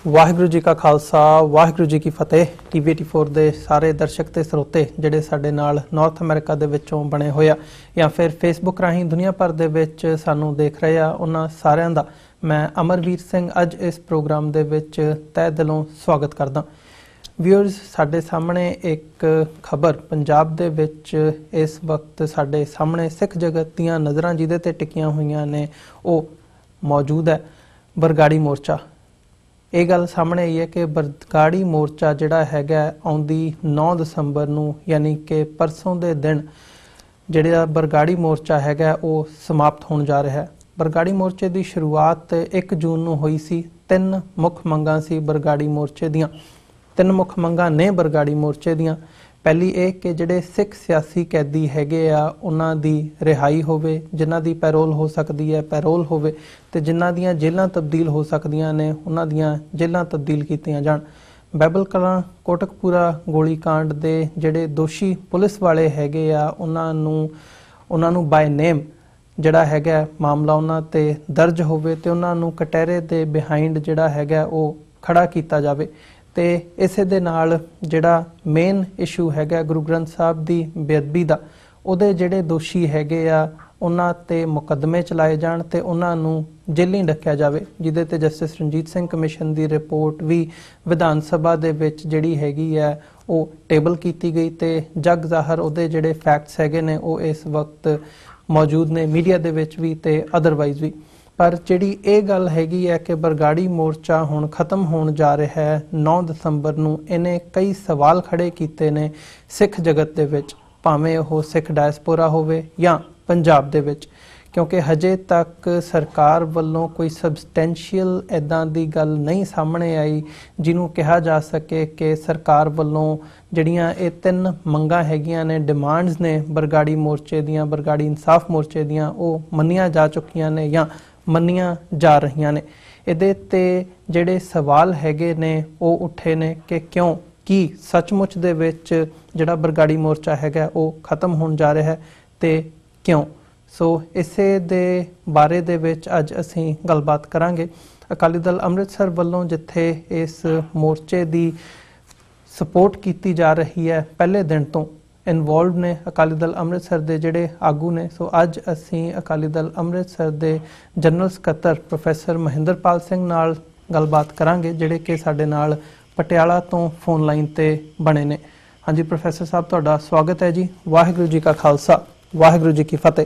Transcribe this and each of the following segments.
वाहिगुरू जी का खालसा वाहिगुरू जी की फतेह। TV84 ਦੇ ਸਾਰੇ ਦਰਸ਼ਕ ਤੇ ਸਰੋਤੇ ਜਿਹੜੇ ਸਾਡੇ ਨਾਲ ਨਾਰਥ ਅਮਰੀਕਾ ਦੇ ਵਿੱਚੋਂ ਬਣੇ ਹੋਏ ਆ ਜਾਂ ਫਿਰ ਫੇਸਬੁੱਕ ਰਾਹੀਂ ਦੁਨੀਆ ਭਰ ਦੇ ਵਿੱਚ ਸਾਨੂੰ ਦੇਖ ਰਹੇ ਆ, ਉਹਨਾਂ ਸਾਰਿਆਂ ਦਾ ਮੈਂ ਅਮਰਵੀਰ ਸਿੰਘ ਅੱਜ ਇਸ ਪ੍ਰੋਗਰਾਮ ਦੇ ਵਿੱਚ ਤਹਿ ਦਿਲੋਂ ਸਵਾਗਤ ਕਰਦਾ। ਵਿਊਅਰਸ, ਸਾਡੇ ਸਾਹਮਣੇ ਇੱਕ ਖਬਰ ਪੰਜਾਬ ਦੇ ਵਿੱਚ ਇਸ ਵਕਤ ਸਾਡੇ ਸਾਹਮਣੇ ਸਿੱਖ ਜਗਤ ਦੀਆਂ ਨਜ਼ਰਾਂ ਜਿਹਦੇ ਤੇ ਟਿਕੀਆਂ ਹੋਈਆਂ ਨੇ ਉਹ ਮੌਜੂਦ ਹੈ ਬਰਗਾੜੀ ਮੋਰਚਾ। ਇਹ ਗੱਲ ਸਾਹਮਣੇ ਆਈ ਹੈ ਕਿ ਬਰਗਾੜੀ ਮੋਰਚਾ ਜਿਹੜਾ ਹੈਗਾ ਆਉਂਦੀ 9 ਦਸੰਬਰ ਨੂੰ ਯਾਨੀ ਕਿ ਪਰਸੋਂ ਦੇ ਦਿਨ ਜਿਹੜਾ ਬਰਗਾੜੀ ਮੋਰਚਾ ਹੈਗਾ ਉਹ ਸਮਾਪਤ ਹੋਣ ਜਾ ਰਿਹਾ ਹੈ। ਬਰਗਾੜੀ ਮੋਰਚੇ ਦੀ ਸ਼ੁਰੂਆਤ 1 ਜੂਨ ਨੂੰ ਹੋਈ ਸੀ। 3 ਮੁੱਖ ਮੰਗਾਂ ਸੀ ਬਰਗਾੜੀ ਮੋਰਚੇ ਦੀਆਂ। 3 ਮੁੱਖ ਮੰਗਾਂ ਨੇ ਬਰਗਾੜੀ ਮੋਰਚੇ ਦੀਆਂ। ਪਹਿਲੀ ਇਹ ਕਿ ਜਿਹੜੇ ਸਿੱਖ ਸਿਆਸੀ ਕੈਦੀ ਹੈਗੇ ਆ ਉਹਨਾਂ ਦੀ ਰਿਹਾਈ ਹੋਵੇ, ਜਿਨ੍ਹਾਂ ਦੀ ਪੈਰੋਲ ਹੋ ਸਕਦੀ ਹੈ ਪੈਰੋਲ ਹੋਵੇ, ਤੇ ਜਿਨ੍ਹਾਂ ਦੀਆਂ ਜੇਲ੍ਹਾਂ ਤਬਦੀਲ ਹੋ ਸਕਦੀਆਂ ਨੇ ਉਹਨਾਂ ਦੀਆਂ ਜੇਲ੍ਹਾਂ ਤਬਦੀਲ ਕੀਤੀਆਂ ਜਾਣ। ਬਾਈਬਲ ਕਲਾਂ ਕੋਟਕਪੂਰਾ ਗੋਲੀ ਕਾਂਡ ਦੇ ਜਿਹੜੇ ਦੋਸ਼ੀ ਪੁਲਿਸ ਵਾਲੇ ਹੈਗੇ ਆ ਉਹਨਾਂ ਨੂੰ ਬਾਈ ਨੇਮ ਜਿਹੜਾ ਹੈਗਾ ਮਾਮਲਾ ਉਹਨਾਂ ਤੇ ਦਰਜ ਹੋਵੇ ਤੇ ਉਹਨਾਂ ਨੂੰ ਕਟਹਿਰੇ ਦੇ ਬਿਹਾਈਂਡ ਜਿਹੜਾ ਹੈਗਾ ਉਹ ਖੜਾ ਕੀਤਾ ਜਾਵੇ। ਤੇ ਇਸੇ ਦੇ ਨਾਲ ਜਿਹੜਾ ਮੇਨ ਇਸ਼ੂ ਹੈਗਾ ਗੁਰੂ ਗ੍ਰੰਥ ਸਾਹਿਬ ਦੀ ਬੇਅਦਬੀ ਦਾ, ਉਹਦੇ ਜਿਹੜੇ ਦੋਸ਼ੀ ਹੈਗੇ ਆ ਉਹਨਾਂ ਤੇ ਮੁਕੱਦਮੇ ਚਲਾਏ ਜਾਣ ਤੇ ਉਹਨਾਂ ਨੂੰ ਜੇਲ੍ਹੀਂ ਰੱਖਿਆ ਜਾਵੇ, ਜਿਹਦੇ ਤੇ ਜਸਟਿਸ ਰਣਜੀਤ ਸਿੰਘ ਕਮਿਸ਼ਨ ਦੀ ਰਿਪੋਰਟ ਵੀ ਵਿਧਾਨ ਸਭਾ ਦੇ ਵਿੱਚ ਜਿਹੜੀ ਹੈਗੀ ਹੈ ਉਹ ਟੇਬਲ ਕੀਤੀ ਗਈ ਤੇ ਜਗ ਜ਼ਾਹਰ ਉਹਦੇ ਜਿਹੜੇ ਫੈਕਟਸ ਹੈਗੇ ਨੇ ਉਹ ਇਸ ਵਕਤ ਮੌਜੂਦ ਨੇ ਮੀਡੀਆ ਦੇ ਵਿੱਚ ਵੀ ਤੇ ਅਦਰਵਾਈਜ਼ ਵੀ। ਪਰ ਜਿਹੜੀ ਇਹ ਗੱਲ ਹੈਗੀ ਹੈ ਕਿ ਬਰਗਾੜੀ ਮੋਰਚਾ ਹੁਣ ਖਤਮ ਹੋਣ ਜਾ ਰਿਹਾ ਹੈ 9 ਦਸੰਬਰ ਨੂੰ, ਇਹਨੇ ਕਈ ਸਵਾਲ ਖੜੇ ਕੀਤੇ ਨੇ ਸਿੱਖ ਜਗਤ ਦੇ ਵਿੱਚ, ਭਾਵੇਂ ਉਹ ਸਿੱਖ ਡਾਇਸਪੋਰਾ ਹੋਵੇ ਜਾਂ ਪੰਜਾਬ ਦੇ ਵਿੱਚ, ਕਿਉਂਕਿ ਹਜੇ ਤੱਕ ਸਰਕਾਰ ਵੱਲੋਂ ਕੋਈ ਸਬਸਟੈਂਸ਼ੀਅਲ ਇੱਦਾਂ ਦੀ ਗੱਲ ਨਹੀਂ ਸਾਹਮਣੇ ਆਈ ਜਿਹਨੂੰ ਕਿਹਾ ਜਾ ਸਕੇ ਕਿ ਸਰਕਾਰ ਵੱਲੋਂ ਜਿਹੜੀਆਂ ਇਹ 3 ਮੰਗਾਂ ਹੈਗੀਆਂ ਨੇ, ਡਿਮਾਂਡਸ ਨੇ ਬਰਗਾੜੀ ਮੋਰਚੇ ਦੀਆਂ, ਬਰਗਾੜੀ ਇਨਸਾਫ ਮੋਰਚੇ ਦੀਆਂ, ਉਹ ਮੰਨੀਆਂ ਜਾ ਚੁੱਕੀਆਂ ਨੇ ਜਾਂ ਮੰਨੀਆਂ ਜਾ ਰਹੀਆਂ ਨੇ। ਇਹਦੇ ਤੇ ਜਿਹੜੇ ਸਵਾਲ ਹੈਗੇ ਨੇ ਉਹ ਉੱਠੇ ਨੇ ਕਿ ਕਿਉਂ, ਕੀ ਸੱਚਮੁੱਚ ਦੇ ਵਿੱਚ ਜਿਹੜਾ ਬਰਗਾੜੀ ਮੋਰਚਾ ਹੈਗਾ ਉਹ ਖਤਮ ਹੋਣ ਜਾ ਰਿਹਾ ਹੈ ਤੇ ਕਿਉਂ। ਸੋ ਇਸੇ ਦੇ ਬਾਰੇ ਦੇ ਵਿੱਚ ਅੱਜ ਅਸੀਂ ਗੱਲਬਾਤ ਕਰਾਂਗੇ। ਅਕਾਲੀ ਦਲ ਅੰਮ੍ਰਿਤਸਰ ਵੱਲੋਂ ਜਿੱਥੇ ਇਸ ਮੋਰਚੇ ਦੀ ਸਪੋਰਟ ਕੀਤੀ ਜਾ ਰਹੀ ਹੈ, ਪਹਿਲੇ ਦਿਨ ਤੋਂ ਇਨਵੋਲਵਡ ਨੇ ਅਕਾਲੀ ਦਲ ਅੰਮ੍ਰਿਤਸਰ ਦੇ ਜਿਹੜੇ ਆਗੂ ਨੇ। ਸੋ ਅੱਜ ਅਸੀਂ ਅਕਾਲੀ ਦਲ ਅੰਮ੍ਰਿਤਸਰ ਦੇ ਜਨਰਲ ਸਕੱਤਰ ਪ੍ਰੋਫੈਸਰ ਮਹਿੰਦਰਪਾਲ ਸਿੰਘ ਨਾਲ ਗੱਲਬਾਤ ਕਰਾਂਗੇ, ਜਿਹੜੇ ਕਿ ਸਾਡੇ ਨਾਲ ਪਟਿਆਲਾ ਤੋਂ ਫੋਨ ਲਾਈਨ ਤੇ ਬਣੇ ਨੇ। ਹਾਂਜੀ ਪ੍ਰੋਫੈਸਰ ਸਾਹਿਬ, ਤੁਹਾਡਾ ਸਵਾਗਤ ਹੈ ਜੀ। ਵਾਹਿਗੁਰੂ ਜੀ ਕਾ ਖਾਲਸਾ ਵਾਹਿਗੁਰੂ ਜੀ ਕੀ ਫਤਿਹ।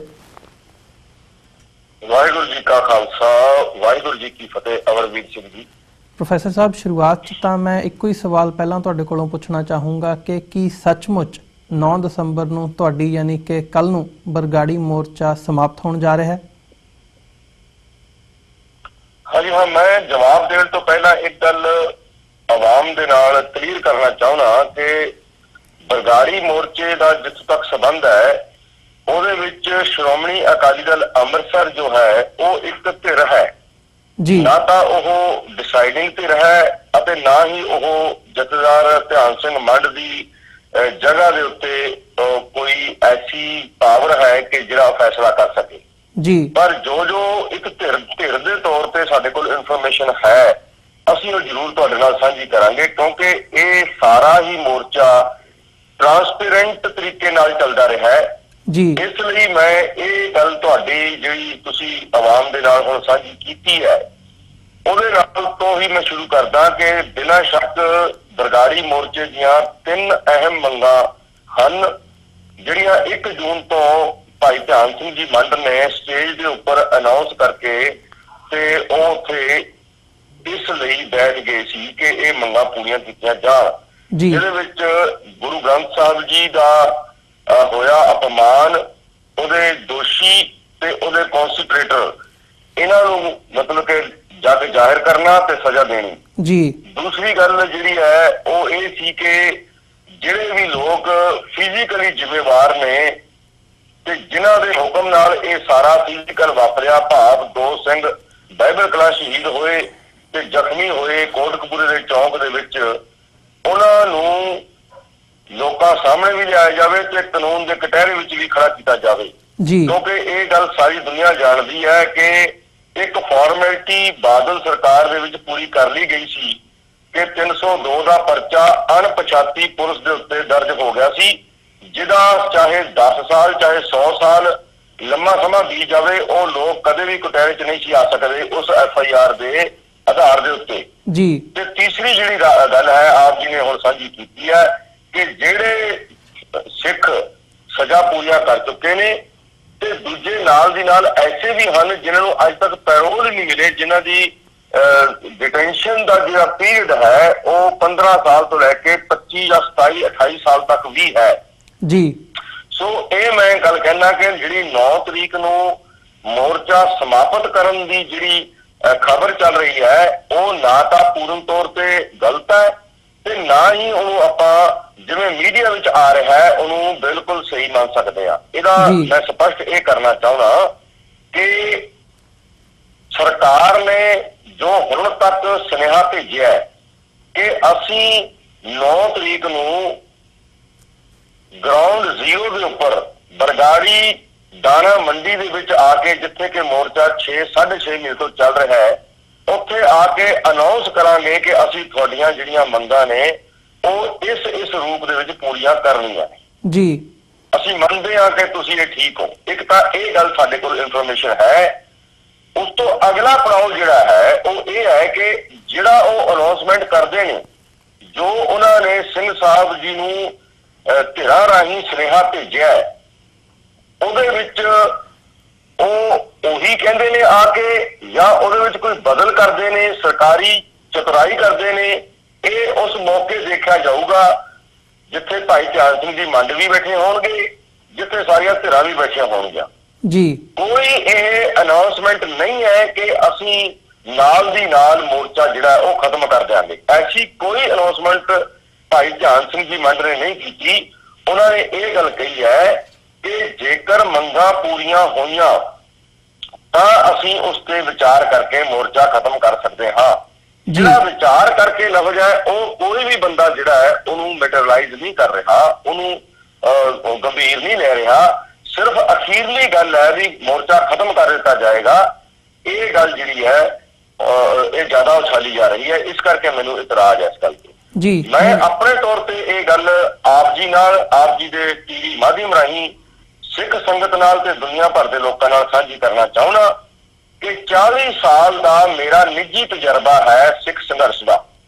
ਵਾਹਿਗੁਰੂ ਜੀ ਕਾ ਖਾਲਸਾ ਵਾਹਿਗੁਰੂ ਜੀ ਕੀ ਫਤਿਹ। ਅਮਰਵੀਰ ਸਿੰਘ ਜੀ। ਪ੍ਰੋਫੈਸਰ ਸਾਹਿਬ, ਸ਼ੁਰੂਆਤ 'ਚ ਤਾਂ ਮੈਂ ਇੱਕੋ ਹੀ ਸਵਾਲ ਪਹਿਲਾਂ ਤੁਹਾਡੇ ਕੋਲੋਂ ਪੁੱਛਣਾ ਚਾਹੂੰਗਾ ਕਿ ਕੀ ਸੱਚਮੁੱਚ 9 ਦਸੰਬਰ ਨੂੰ ਤੁਹਾਡੀ ਯਾਨੀ ਕਿ ਕੱਲ ਨੂੰ ਬਰਗਾੜੀ ਮੋਰਚਾ ਸਮਾਪਤ ਹੋਣ ਜਾ ਰਿਹਾ ਹੈ? ਹਾਂਜੀ ਹਾਂ, ਮੈਂ ਜਵਾਬ ਦੇਣ ਤੋਂ ਪਹਿਲਾਂ ਇੱਕ ਗੱਲ ਆਵਾਮ ਦੇ ਨਾਲ ਕਲੀਅਰ ਕਰਨਾ ਚਾਹੁੰਦਾ ਕਿ ਬਰਗਾੜੀ ਮੋਰਚੇ ਦਾ ਜਿੱਥੋਂ ਤੱਕ ਸੰਬੰਧ ਹੈ ਉਹਦੇ ਵਿੱਚ ਸ਼੍ਰੋਮਣੀ ਅਕਾਲੀ ਦਲ ਅੰਮ੍ਰਿਤਸਰ ਜੋ ਹੈ ਉਹ ਇੱਕ ਧਿਰ ਹੈ ਜੀ। ਨਾ ਤਾਂ ਉਹ ਡਿਸਾਈਡਿੰਗ ਧਿਰ ਹੈ ਅਤੇ ਨਾ ਹੀ ਉਹ ਜਥੇਦਾਰ ਧਿਆਨ ਸਿੰਘ ਮੰਡ ਦੀ ਜਗ੍ਹਾ ਦੇ ਉੱਤੇ ਕੋਈ ਐਸੀ ਪਾਵਰ ਹੈ ਕਿ ਜਿਹੜਾ ਫੈਸਲਾ ਕਰ ਸਕੇ ਜੀ। ਪਰ ਜੋ ਇੱਕ ਧਿਰ ਦੇ ਤੌਰ ਤੇ ਸਾਡੇ ਕੋਲ ਇਨਫੋਰਮੇਸ਼ਨ ਹੈ ਅਸੀਂ ਉਹ ਜ਼ਰੂਰ ਤੁਹਾਡੇ ਨਾਲ ਸਾਂਝੀ ਕਰਾਂਗੇ, ਕਿਉਂਕਿ ਇਹ ਸਾਰਾ ਹੀ ਮੋਰਚਾ ਟਰਾਂਸਪੇਰੈਂਟ ਤਰੀਕੇ ਨਾਲ ਚੱਲਦਾ ਰਿਹਾ ਹੈ ਜੀ। ਇਸ ਲਈ ਮੈਂ ਇਹ ਗੱਲ ਤੁਹਾਡੀ ਜਿਹੜੀ ਤੁਸੀਂ ਆਵਾਮ ਦੇ ਨਾਲ ਹੁਣ ਸਾਂਝੀ ਕੀਤੀ ਹੈ ਉਹਦੇ ਨਾਲ ਤੋਂ ਹੀ ਮੈਂ ਸ਼ੁਰੂ ਕਰਦਾ ਕਿ ਬਿਨਾਂ ਸ਼ੱਕ ਬਰਗਾੜੀ ਮੋਰਚੇ ਦੀਆਂ 3 ਅਹਿਮ ਮੰਗਾਂ ਹਨ, ਜਿਹੜੀਆਂ 1 ਜੂਨ ਤੋਂ ਭਾਈ ਧਿਆਨ ਸਿੰਘ ਜੀ ਮੰਡ ਨੇ ਸਟੇਜ ਦੇ ਉੱਪਰ ਅਨਾਉਂਸ ਕਰਕੇ ਤੇ ਉਹ ਉੱਥੇ ਇਸ ਲਈ ਬੈਠ ਗਏ ਸੀ ਕਿ ਇਹ ਮੰਗਾਂ ਪੂਰੀਆਂ ਕੀਤੀਆਂ ਜਾਣ। ਜਿਹਦੇ ਵਿੱਚ ਗੁਰੂ ਗ੍ਰੰਥ ਸਾਹਿਬ ਜੀ ਦਾ ਹੋਇਆ ਅਪਮਾਨ, ਉਹਦੇ ਦੋਸ਼ੀ ਤੇ ਉਹਦੇ ਕੌਂਸਪੀਰੇਟਰ ਇਹਨਾਂ ਨੂੰ ਮਤਲਬ ਕਿ ਜੱਗ ਜ਼ਾਹਿਰ ਕਰਨਾ ਤੇ ਸਜ਼ਾ ਦੇਣੀ ਜੀ। ਦੂਸਰੀ ਗੱਲ ਜਿਹੜੀ ਹੈ ਉਹ ਇਹ ਸੀ ਕਿ ਜਿਹੜੇ ਵੀ ਲੋਕ ਫਿਜ਼ੀਕਲੀ ਜ਼ਿੰਮੇਵਾਰ ਨੇ ਤੇ ਜਿਨ੍ਹਾਂ ਦੇ ਹੁਕਮ ਨਾਲ ਇਹ ਸਾਰਾ ਫਿਜ਼ੀਕਲ ਵਾਪਰਿਆ, ਭਾਵ 2 ਸਿੰਘ ਬਾਈਬਲ ਕਲਾਂ ਸ਼ਹੀਦ ਹੋਏ ਤੇ ਜ਼ਖਮੀ ਹੋਏ ਕੋਟਕਪੂਰੇ ਦੇ ਚੌਂਕ ਦੇ ਵਿੱਚ, ਉਹਨਾਂ ਨੂੰ ਲੋਕਾਂ ਸਾਹਮਣੇ ਵੀ ਲਿਆਇਆ ਜਾਵੇ ਤੇ ਕਾਨੂੰਨ ਦੇ ਕਟਹਿਰੇ ਵਿੱਚ ਵੀ ਖੜਾ ਕੀਤਾ ਜਾਵੇ ਜੀ। ਕਿਉਂਕਿ ਇਹ ਗੱਲ ਸਾਰੀ ਦੁਨੀਆ ਜਾਣਦੀ ਹੈ ਕਿ ਇੱਕ ਫਾਰਮੈਲਿਟੀ ਬਾਦਲ ਸਰਕਾਰ ਦੇ ਵਿੱਚ ਪੂਰੀ ਕਰ ਲਈ ਗਈ ਸੀ ਕਿ 302 ਦਾ ਪਰਚਾ ਅਣਪਛਾਤੀ ਪੁਲਿਸ ਦੇ ਉੱਤੇ ਦਰਜ ਹੋ ਗਿਆ ਸੀ, ਜਿਹਦਾ ਚਾਹੇ 10 ਸਾਲ ਚਾਹੇ 100 ਸਾਲ ਲੰਮਾ ਸਮਾਂ ਬੀਤ ਜਾਵੇ, ਉਹ ਲੋਕ ਕਦੇ ਵੀ ਕਟਹਿਰੇ 'ਚ ਨਹੀਂ ਸੀ ਆ ਸਕਦੇ ਉਸ FIR ਦੇ ਆਧਾਰ ਦੇ ਉੱਤੇ ਜੀ। ਤੇ ਤੀਸਰੀ ਜਿਹੜੀ ਗੱਲ ਹੈ ਆਪ ਜੀ ਨੇ ਹੁਣ ਸਾਂਝੀ ਕੀਤੀ ਹੈ ਕਿ ਜਿਹੜੇ ਸਿੱਖ ਸਜ਼ਾ ਪੂਰੀਆਂ ਕਰ ਚੁੱਕੇ ਨੇ ਤੇ ਦੂਜੇ ਨਾਲ ਦੀ ਨਾਲ ਐਸੇ ਵੀ ਹਨ ਜਿਨ੍ਹਾਂ ਨੂੰ ਅੱਜ ਤੱਕ ਪੈਰੋਲ ਨਹੀਂ ਮਿਲੇ, ਜਿਨ੍ਹਾਂ ਦੀ ਡਿਟੈਂਸ਼ਨ ਦਾ ਜਿਹੜਾ ਪੀਰੀਅਡ ਹੈ ਉਹ 15 ਸਾਲ ਤੋਂ ਲੈ ਕੇ 25 ਜਾਂ 27 28 ਸਾਲ ਤੱਕ ਵੀ ਹੈ ਜੀ। ਸੋ ਇਹ ਮੈਂ ਗੱਲ ਕਹਿਣਾ ਕਿ ਜਿਹੜੀ 9 ਤਰੀਕ ਨੂੰ ਮੋਰਚਾ ਸਮਾਪਤ ਕਰਨ ਦੀ ਜਿਹੜੀ ਖਬਰ ਚੱਲ ਰਹੀ ਹੈ ਉਹ ਨਾ ਤਾਂ ਪੂਰਨ ਤੌਰ ਤੇ ਗਲਤ ਹੈ ਤੇ ਨਾ ਹੀ ਉਹਨੂੰ ਆਪਾਂ ਜਿਵੇਂ ਮੀਡੀਆ ਵਿੱਚ ਆ ਰਿਹਾ ਹੈ ਉਹਨੂੰ ਬਿਲਕੁਲ ਸਹੀ ਮੰਨ ਸਕਦੇ ਆ। ਇਹਦਾ ਮੈਂ ਸਪਸ਼ਟ ਇਹ ਕਰਨਾ ਚਾਹੁੰਦਾ ਕਿ ਸਰਕਾਰ ਨੇ ਜੋ ਹੁਣ ਤੱਕ ਸੁਨੇਹਾ ਭੇਜਿਆ ਕਿ ਅਸੀਂ 9 ਤਰੀਕ ਨੂੰ ਗਰਾਊਂਡ ਜ਼ੀਰੋ ਦੇ ਉੱਪਰ ਬਰਗਾੜੀ ਦਾਣਾ ਮੰਡੀ ਦੇ ਵਿੱਚ ਆ ਕੇ, ਜਿੱਥੇ ਕਿ ਮੋਰਚਾ 6.5 ਮਹੀਨੇ ਤੋਂ ਚੱਲ ਰਿਹਾ ਹੈ, ਉੱਥੇ ਆ ਕੇ ਅਨਾਉਂਸ ਕਰਾਂਗੇ ਕਿ ਅਸੀਂ ਤੁਹਾਡੀਆਂ ਜਿਹੜੀਆਂ ਮੰਗਾਂ ਨੇ ਉਹ ਇਸ ਰੂਪ ਦੇ ਵਿੱਚ ਪੂਰੀਆਂ ਕਰਨੀਆਂ ਜੀ। ਅਸੀਂ ਮੰਨਦੇ ਹਾਂ ਕਿ ਤੁਸੀਂ ਇਹ ਠੀਕ ਹੋ। ਇੱਕ ਤਾਂ ਇਹ ਗੱਲ ਸਾਡੇ ਕੋਲ ਇਨਫੋਰਮੇਸ਼ਨ ਹੈ। ਉਸ ਤੋਂ ਅਗਲਾ ਪੜਾਅ ਜਿਹੜਾ ਹੈ ਉਹ ਇਹ ਹੈ ਕਿ ਜਿਹੜਾ ਉਹ ਅਨਾਉਂਸਮੈਂਟ ਕਰਦੇ ਨੇ, ਜੋ ਉਹਨਾਂ ਨੇ ਸਿੰਘ ਸਾਹਿਬ ਜੀ ਨੂੰ ਧਿਰਾਂ ਰਾਹੀਂ ਸੁਨੇਹਾ ਭੇਜਿਆ ਹੈ, ਉਹਦੇ ਵਿੱਚ ਉਹ ਉਹੀ ਕਹਿੰਦੇ ਨੇ ਆ ਕੇ ਜਾਂ ਉਹਦੇ ਵਿੱਚ ਕੋਈ ਬਦਲ ਕਰਦੇ ਨੇ, ਸਰਕਾਰੀ ਚਤੁਰਾਈ ਕਰਦੇ ਨੇ। ਇਹ ਉਸ ਮੌਕੇ ਦੇਖਿਆ ਜਾਊਗਾ ਜਿੱਥੇ ਭਾਈ ਧਿਆਨ ਸਿੰਘ ਜੀ ਮੰਡ ਵੀ ਬੈਠੇ ਹੋਣਗੇ, ਜਿੱਥੇ ਸਾਰੀਆਂ ਧਿਰਾਂ ਵੀ ਬੈਠੀਆਂ ਹੋਣਗੀਆਂ ਜੀ। ਕੋਈ ਇਹ ਅਨਾਉਂਸਮੈਂਟ ਨਹੀਂ ਹੈ ਕਿ ਅਸੀਂ ਨਾਲ ਦੀ ਨਾਲ ਮੋਰਚਾ ਜਿਹੜਾ ਉਹ ਖਤਮ ਕਰ ਦਿਆਂਗੇ। ਐਸੀ ਕੋਈ ਅਨਾਉਂਸਮੈਂਟ ਭਾਈ ਧਿਆਨ ਸਿੰਘ ਜੀ ਮੰਡ ਨੇ ਨਹੀਂ ਕੀਤੀ। ਉਹਨਾਂ ਨੇ ਇਹ ਗੱਲ ਕਹੀ ਹੈ ਕਿ ਜੇਕਰ ਮੰਗਾਂ ਪੂਰੀਆਂ ਹੋਈਆਂ ਤਾਂ ਅਸੀਂ ਉਸ ਤੇ ਵਿਚਾਰ ਕਰਕੇ ਮੋਰਚਾ ਖਤਮ ਕਰ ਸਕਦੇ ਹਾਂ। ਜਿਹੜਾ ਵਿਚਾਰ ਕਰਕੇ ਲਫ਼ਜ਼ ਹੈ ਉਹ ਕੋਈ ਵੀ ਬੰਦਾ ਜਿਹੜਾ ਹੈ ਉਹਨੂੰ ਮੈਟਰਲਾਈਜ਼ ਨਹੀਂ ਕਰ ਰਿਹਾ, ਉਹਨੂੰ ਗੰਭੀਰ ਨਹੀਂ ਲੈ ਰਿਹਾ। ਸਿਰਫ ਅਖੀਰਲੀ ਗੱਲ ਹੈ ਵੀ ਮੋਰਚਾ ਖਤਮ ਕਰ ਦਿੱਤਾ ਜਾਏਗਾ। ਇਹ ਗੱਲ ਜਿਹੜੀ ਹੈ ਇਹ ਜ਼ਿਆਦਾ ਉਛਾਲੀ ਜਾ ਰਹੀ ਹੈ, ਇਸ ਕਰਕੇ ਮੈਨੂੰ ਇਤਰਾਜ਼ ਹੈ ਇਸ ਗੱਲ ਤੇ ਜੀ। ਮੈਂ ਆਪਣੇ ਤੌਰ ਤੇ ਇਹ ਗੱਲ ਆਪ ਜੀ ਨਾਲ, ਆਪ ਜੀ ਦੇ TV ਮਾਧਿਅਮ ਰਾਹੀਂ ਸਿੱਖ ਸੰਗਤ ਨਾਲ ਤੇ ਦੁਨੀਆ ਭਰ ਦੇ ਲੋਕਾਂ ਨਾਲ ਸਾਂਝੀ ਕਰਨਾ ਚਾਹੁੰਦਾ ਕਿ 40 ਸਾਲ ਦਾ ਮੇਰਾ ਨਿੱਜੀ ਤਜਰਬਾ ਹੈ ਸਿੱਖ ਸੰਘਰਸ਼ ਦਾ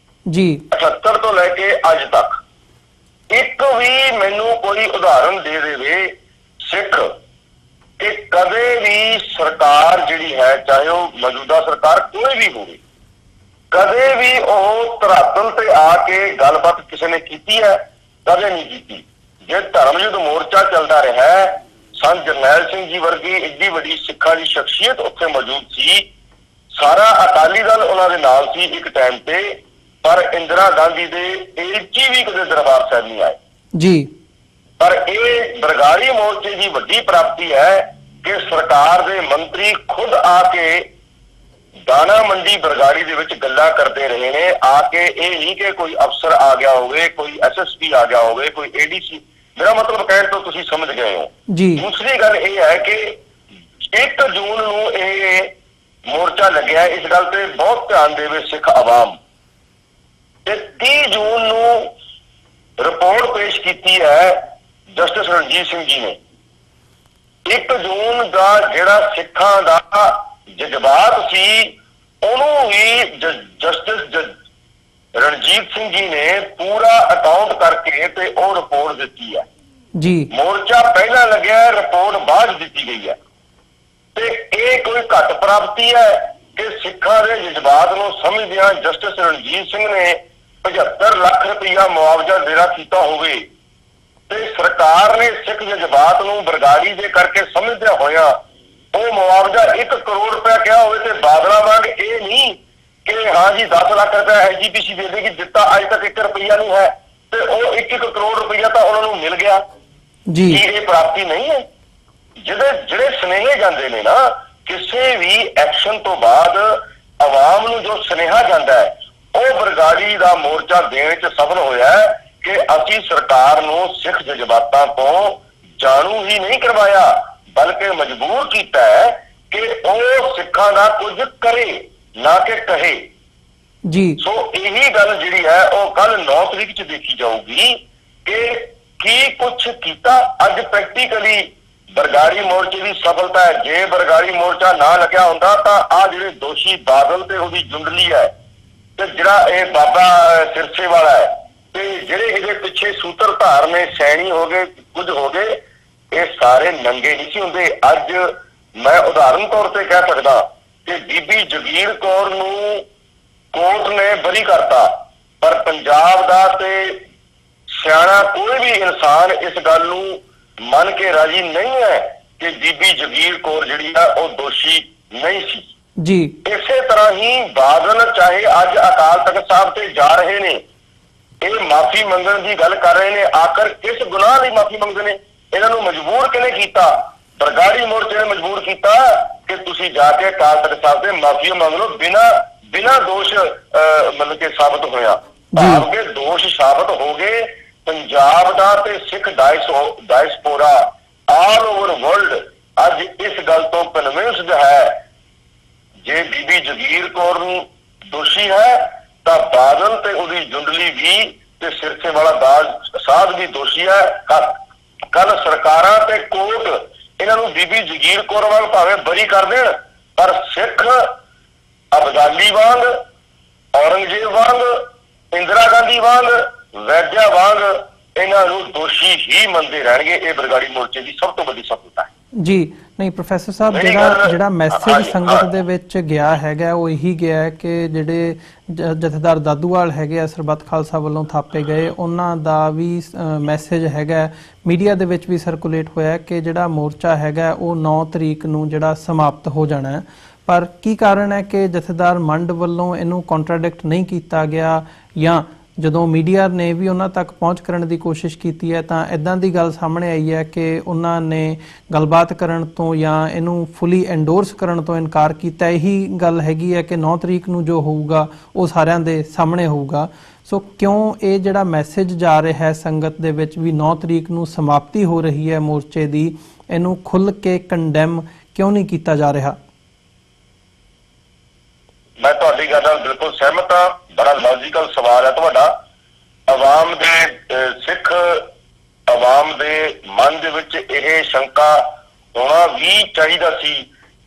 ਜੀ। 78 ਤੋਂ ਲੈ ਕੇ ਅੱਜ ਤੱਕ ਇੱਕ ਵੀ ਮੈਨੂੰ ਕੋਈ ਉਦਾਹਰਨ ਦੇ ਦੇਵੇ ਸਿੱਖ ਕਿ ਕਦੇ ਵੀ ਸਰਕਾਰ ਜਿਹੜੀ ਹੈ, ਚਾਹੇ ਉਹ ਮੌਜੂਦਾ ਸਰਕਾਰ ਕੋਈ ਵੀ ਹੋਵੇ, ਕਦੇ ਵੀ ਉਹ ਧਰਾਤਲ ਤੇ ਆ ਕੇ ਗੱਲਬਾਤ ਕਿਸੇ ਨੇ ਕੀਤੀ ਹੈ? ਕਦੇ ਨਹੀਂ ਕੀਤੀ। ਜੇ ਧਰਮ ਯੁੱਧ ਮੋਰਚਾ ਚੱਲਦਾ ਰਿਹਾ ਹੈ, ਸੰਤ ਜਰਨੈਲ ਸਿੰਘ ਜੀ ਵਰਗੀ ਇੱਡੀ ਵੱਡੀ ਸਿੱਖਾਂ ਦੀ ਸ਼ਖਸੀਅਤ ਉੱਥੇ ਮੌਜੂਦ ਸੀ, ਸਾਰਾ ਅਕਾਲੀ ਦਲ ਉਹਨਾਂ ਦੇ ਨਾਲ ਸੀ ਇੱਕ ਟਾਈਮ ਤੇ, ਪਰ ਇੰਦਰਾ ਗਾਂਧੀ ਦੇ ਏਜੀ ਵੀ ਕਦੇ ਦਰਬਾਰ ਸਾਹਿਬ ਨਹੀਂ ਆਏ ਜੀ। ਪਰ ਇਹ ਬਰਗਾੜੀ ਮੋਰਚੇ ਦੀ ਵੱਡੀ ਪ੍ਰਾਪਤੀ ਹੈ ਕਿ ਸਰਕਾਰ ਦੇ ਮੰਤਰੀ ਖੁਦ ਆ ਕੇ ਦਾਣਾ ਮੰਡੀ ਬਰਗਾੜੀ ਦੇ ਵਿੱਚ ਗੱਲਾਂ ਕਰਦੇ ਰਹੇ ਨੇ। ਆ ਕੇ ਇਹ ਨਹੀਂ ਕਿ ਕੋਈ ਅਫਸਰ ਆ ਗਿਆ ਹੋਵੇ, ਕੋਈ SSP ਆ ਗਿਆ ਹੋਵੇ, ਕੋਈ ADC। ਮੇਰਾ ਮਤਲਬ ਕਹਿਣ ਤੋਂ ਤੁਸੀਂ ਸਮਝ ਗਏ ਹੋ ਜੀ। ਦੂਸਰੀ ਗੱਲ ਇਹ ਹੈ ਕਿ 1 ਜੂਨ ਨੂੰ ਇਹ ਮੋਰਚਾ ਲੱਗਿਆ, ਇਸ ਗੱਲ ਤੇ ਬਹੁਤ ਧਿਆਨ ਦੇਵੇ ਸਿੱਖ ਆਵਾਮ। ਤੇ 30 ਜੂਨ ਨੂੰ ਰਿਪੋਰਟ ਪੇਸ਼ ਕੀਤੀ ਹੈ ਜਸਟਿਸ ਰਣਜੀਤ ਸਿੰਘ ਜੀ ਨੇ। 1 ਜੂਨ ਦਾ ਜਿਹੜਾ ਸਿੱਖਾਂ ਦਾ ਜਜ਼ਬਾਤ ਸੀ ਉਹਨੂੰ ਵੀ ਜਸਟਿਸ ਰਣਜੀਤ ਸਿੰਘ ਜੀ ਨੇ ਪੂਰਾ ਅਕਾਊਂਟ ਕਰਕੇ ਤੇ ਉਹ ਰਿਪੋਰਟ ਦਿੱਤੀ ਹੈ ਜੀ। ਮੋਰਚਾ ਪਹਿਲਾਂ ਲੱਗਿਆ, ਰਿਪੋਰਟ ਬਾਅਦ ਦਿੱਤੀ ਗਈ ਹੈ। ਤੇ ਇਹ ਕੋਈ ਘੱਟ ਪ੍ਰਾਪਤੀ ਹੈ ਕਿ ਸਿੱਖਾਂ ਦੇ ਜਜ਼ਬਾਤ ਨੂੰ ਸਮਝਦਿਆਂ ਜਸਟਿਸ ਰਣਜੀਤ ਸਿੰਘ ਨੇ 75 ਲੱਖ ਰੁਪਇਆ ਮੁਆਵਜ਼ਾ ਦੇਣਾ ਕੀਤਾ ਹੋਵੇ ਤੇ ਸਰਕਾਰ ਨੇ ਸਿੱਖ ਜਜ਼ਬਾਤ ਨੂੰ ਬਰਗਾੜੀ ਦੇ ਕਰਕੇ ਸਮਝਦਿਆਂ ਹੋਇਆ ਉਹ ਮੁਆਵਜ਼ਾ 1 ਕਰੋੜ ਰੁਪਇਆ ਕਿਹਾ ਹੋਵੇ ਤੇ ਬਾਦਲਾਂ ਵਾਂਗ ਇਹ ਨਹੀਂ ਕਿ ਹਾਂ ਜੀ 10 ਲੱਖ ਰੁਪਇਆ SGPC ਦੇ ਦੇਗੀ, ਦਿੱਤਾ ਅੱਜ ਤੱਕ 1 ਰੁਪਇਆ ਨਹੀਂ ਹੈ ਤੇ ਉਹ 1 ਕਰੋੜ ਰੁਪਇਆ ਤਾਂ ਉਹਨਾਂ ਨੂੰ ਮਿਲ ਗਿਆ ਜੀ। ਇਹ ਪ੍ਰਾਪਤੀ ਨਹੀਂ ਹੈ? ਜਿਹੜੇ ਸੁਨੇਹੇ ਜਾਂਦੇ ਨੇ ਨਾ, ਕਿਸੇ ਵੀ ਐਕਸ਼ਨ ਤੋਂ ਬਾਅਦ ਆਵਾਮ ਨੂੰ ਜੋ ਸੁਨੇਹਾ ਜਾਂਦਾ ਹੈ ਉਹ ਬਰਗਾੜੀ ਦਾ ਮੋਰਚਾ ਦੇਣ 'ਚ ਸਫਲ ਹੋਇਆ ਹੈ ਕਿ ਅਸੀਂ ਸਰਕਾਰ ਨੂੰ ਸਿੱਖ ਜਜ਼ਬਾਤਾਂ ਤੋਂ ਜਾਣੂ ਹੀ ਨਹੀਂ ਕਰਵਾਇਆ ਬਲਕਿ ਮਜਬੂਰ ਕੀਤਾ ਹੈ ਕਿ ਉਹ ਸਿੱਖਾਂ ਦਾ ਕੁਝ ਕਰੇ, ਨਾ ਕਿ ਕਹੇ जी सो यही गल जिहड़ी है वो कल 9 तरीक च देखी जाऊगी कि की कुछ कीता। अज प्रैक्टिकली बरगाड़ी मोर्चे की सफलता है। जे बरगाड़ी मोर्चा ना लग्या हुंदा तां आ जिहड़े दोषी बादल ते उहदी जुंडली है ते जिहड़ा ये बाबा सिरसे वाला है ते जिहड़े इहदे पिछे सूत्रधार ने सैनी हो गए कुछ हो गए ये सारे नंगे नहीं सी हुंदे। अज मैं उदाहरण तौर पर कह सकदा कि बीबी जगीर कौर नूं कोर्ट ने बरी करता पर पंजाब दा ते सियाणा कोई भी इंसान इस गल नूं मन के राजी नहीं है कि बीबी जगीर कौर जिहड़ी है वो दोषी नहीं सी जी। इसे तरह ही बादल चाहे अज अकाल तख्त साहब ते जा रहे ने ये माफी मंगण की गल कर रहे ने आखिर किस गुनाह लई माफी मंगदे ने इन्हां नूं मजबूर किहने कीता? बरगाड़ी मोर्चे ने मजबूर कीता कि तुसीं जाके अकाल तख्त साहब ते माफी मंग लो बिना दोष मतलब के साबित होया। भाव के दोष साबित हो गए। पंजाब दा ते Sikh diaspora all over world अज इस गल तो कन्विंस्ड है जे बीबी जगीर कौर दोषी है तो बादल ते उहदी जुंडली भी ते सिरसे वाला दाज साध भी दोषी है। कल सरकारां ते कोर्ट इन्हां नूं बीबी जगीर कौर वाल भावें बरी कर देण पर सिख अबदाली वांग औरंगजेब वांग इंदिरा गांधी वांग वैद्या वांग इन्हां नूं दोषी ही मनदे रहणगे। ये बरगाड़ी मोर्चे की सब तो बड़ी सफलता है जी। नहीं प्रोफैसर साहब ਜਿਹੜਾ ਮੈਸੇਜ ਸੰਗਤ ਦੇ ਵਿੱਚ ਗਿਆ ਹੈਗਾ ਉਹ ਇਹੀ ਗਿਆ ਹੈ ਕਿ ਜਿਹੜੇ ਜਥੇਦਾਰ ਦਾਦੂਵਾਲ ਹੈਗੇ ਆ ਸਰਬੱਤ ਖਾਲਸਾ ਵੱਲੋਂ ਥਾਪੇ ਗਏ ਉਹਨਾਂ ਦਾ ਵੀ ਮੈਸੇਜ ਹੈਗਾ ਮੀਡੀਆ ਦੇ ਵਿੱਚ ਵੀ ਸਰਕੂਲੇਟ ਹੋਇਆ ਹੈ ਕਿ ਜਿਹੜਾ ਮੋਰਚਾ ਹੈਗਾ ਉਹ 9 ਤਰੀਕ ਨੂੰ ਜਿਹੜਾ ਸਮਾਪਤ ਹੋ ਜਾਣਾ ਹੈ। ਪਰ ਕੀ ਕਾਰਨ ਹੈ ਕਿ ਜਥੇਦਾਰ ਮੰਡ ਵੱਲੋਂ ਇਹਨੂੰ ਕੰਟਰਾਡਿਕਟ ਨਹੀਂ ਕੀਤਾ ਗਿਆ ਜਾਂ ਜਦੋਂ ਮੀਡੀਆ ਨੇ ਵੀ ਉਹਨਾਂ ਤੱਕ ਪਹੁੰਚ ਕਰਨ ਦੀ ਕੋਸ਼ਿਸ਼ ਕੀਤੀ ਹੈ ਤਾਂ ਇਦਾਂ ਦੀ ਗੱਲ ਸਾਹਮਣੇ ਆਈ ਹੈ ਕਿ ਉਹਨਾਂ ਨੇ ਗੱਲਬਾਤ ਕਰਨ ਤੋਂ ਜਾਂ ਇਹਨੂੰ ਫੁੱਲੀ ਐਂਡੋਰਸ ਕਰਨ ਤੋਂ ਇਨਕਾਰ ਕੀਤਾ। ਇਹੀ ਗੱਲ ਹੈਗੀ ਹੈ ਕਿ 9 ਤਰੀਕ ਨੂੰ ਜੋ ਹੋਊਗਾ ਉਹ ਸਾਰਿਆਂ ਦੇ ਸਾਹਮਣੇ ਹੋਊਗਾ। ਸੋ ਕਿਉਂ ਇਹ ਜਿਹੜਾ ਮੈਸੇਜ ਜਾ ਰਿਹਾ ਹੈ ਸੰਗਤ ਦੇ ਵਿੱਚ ਵੀ 9 ਤਰੀਕ ਨੂੰ ਸਮਾਪਤੀ ਹੋ ਰਹੀ ਹੈ ਮੋਰਚੇ ਦੀ, ਇਹਨੂੰ ਖੁੱਲ੍ਹ ਕੇ ਕੰਡੈਮ ਕਿਉਂ ਨਹੀਂ ਕੀਤਾ ਜਾ ਰਿਹਾ? मैं तुहाडी गल नाल बिल्कुल सहमत हाँ। बड़ा लॉजिकल सवाल है तुहाडा। आवाम दे सिख आवाम दे मन दे विच इह शंका होना भी चाहिदा सी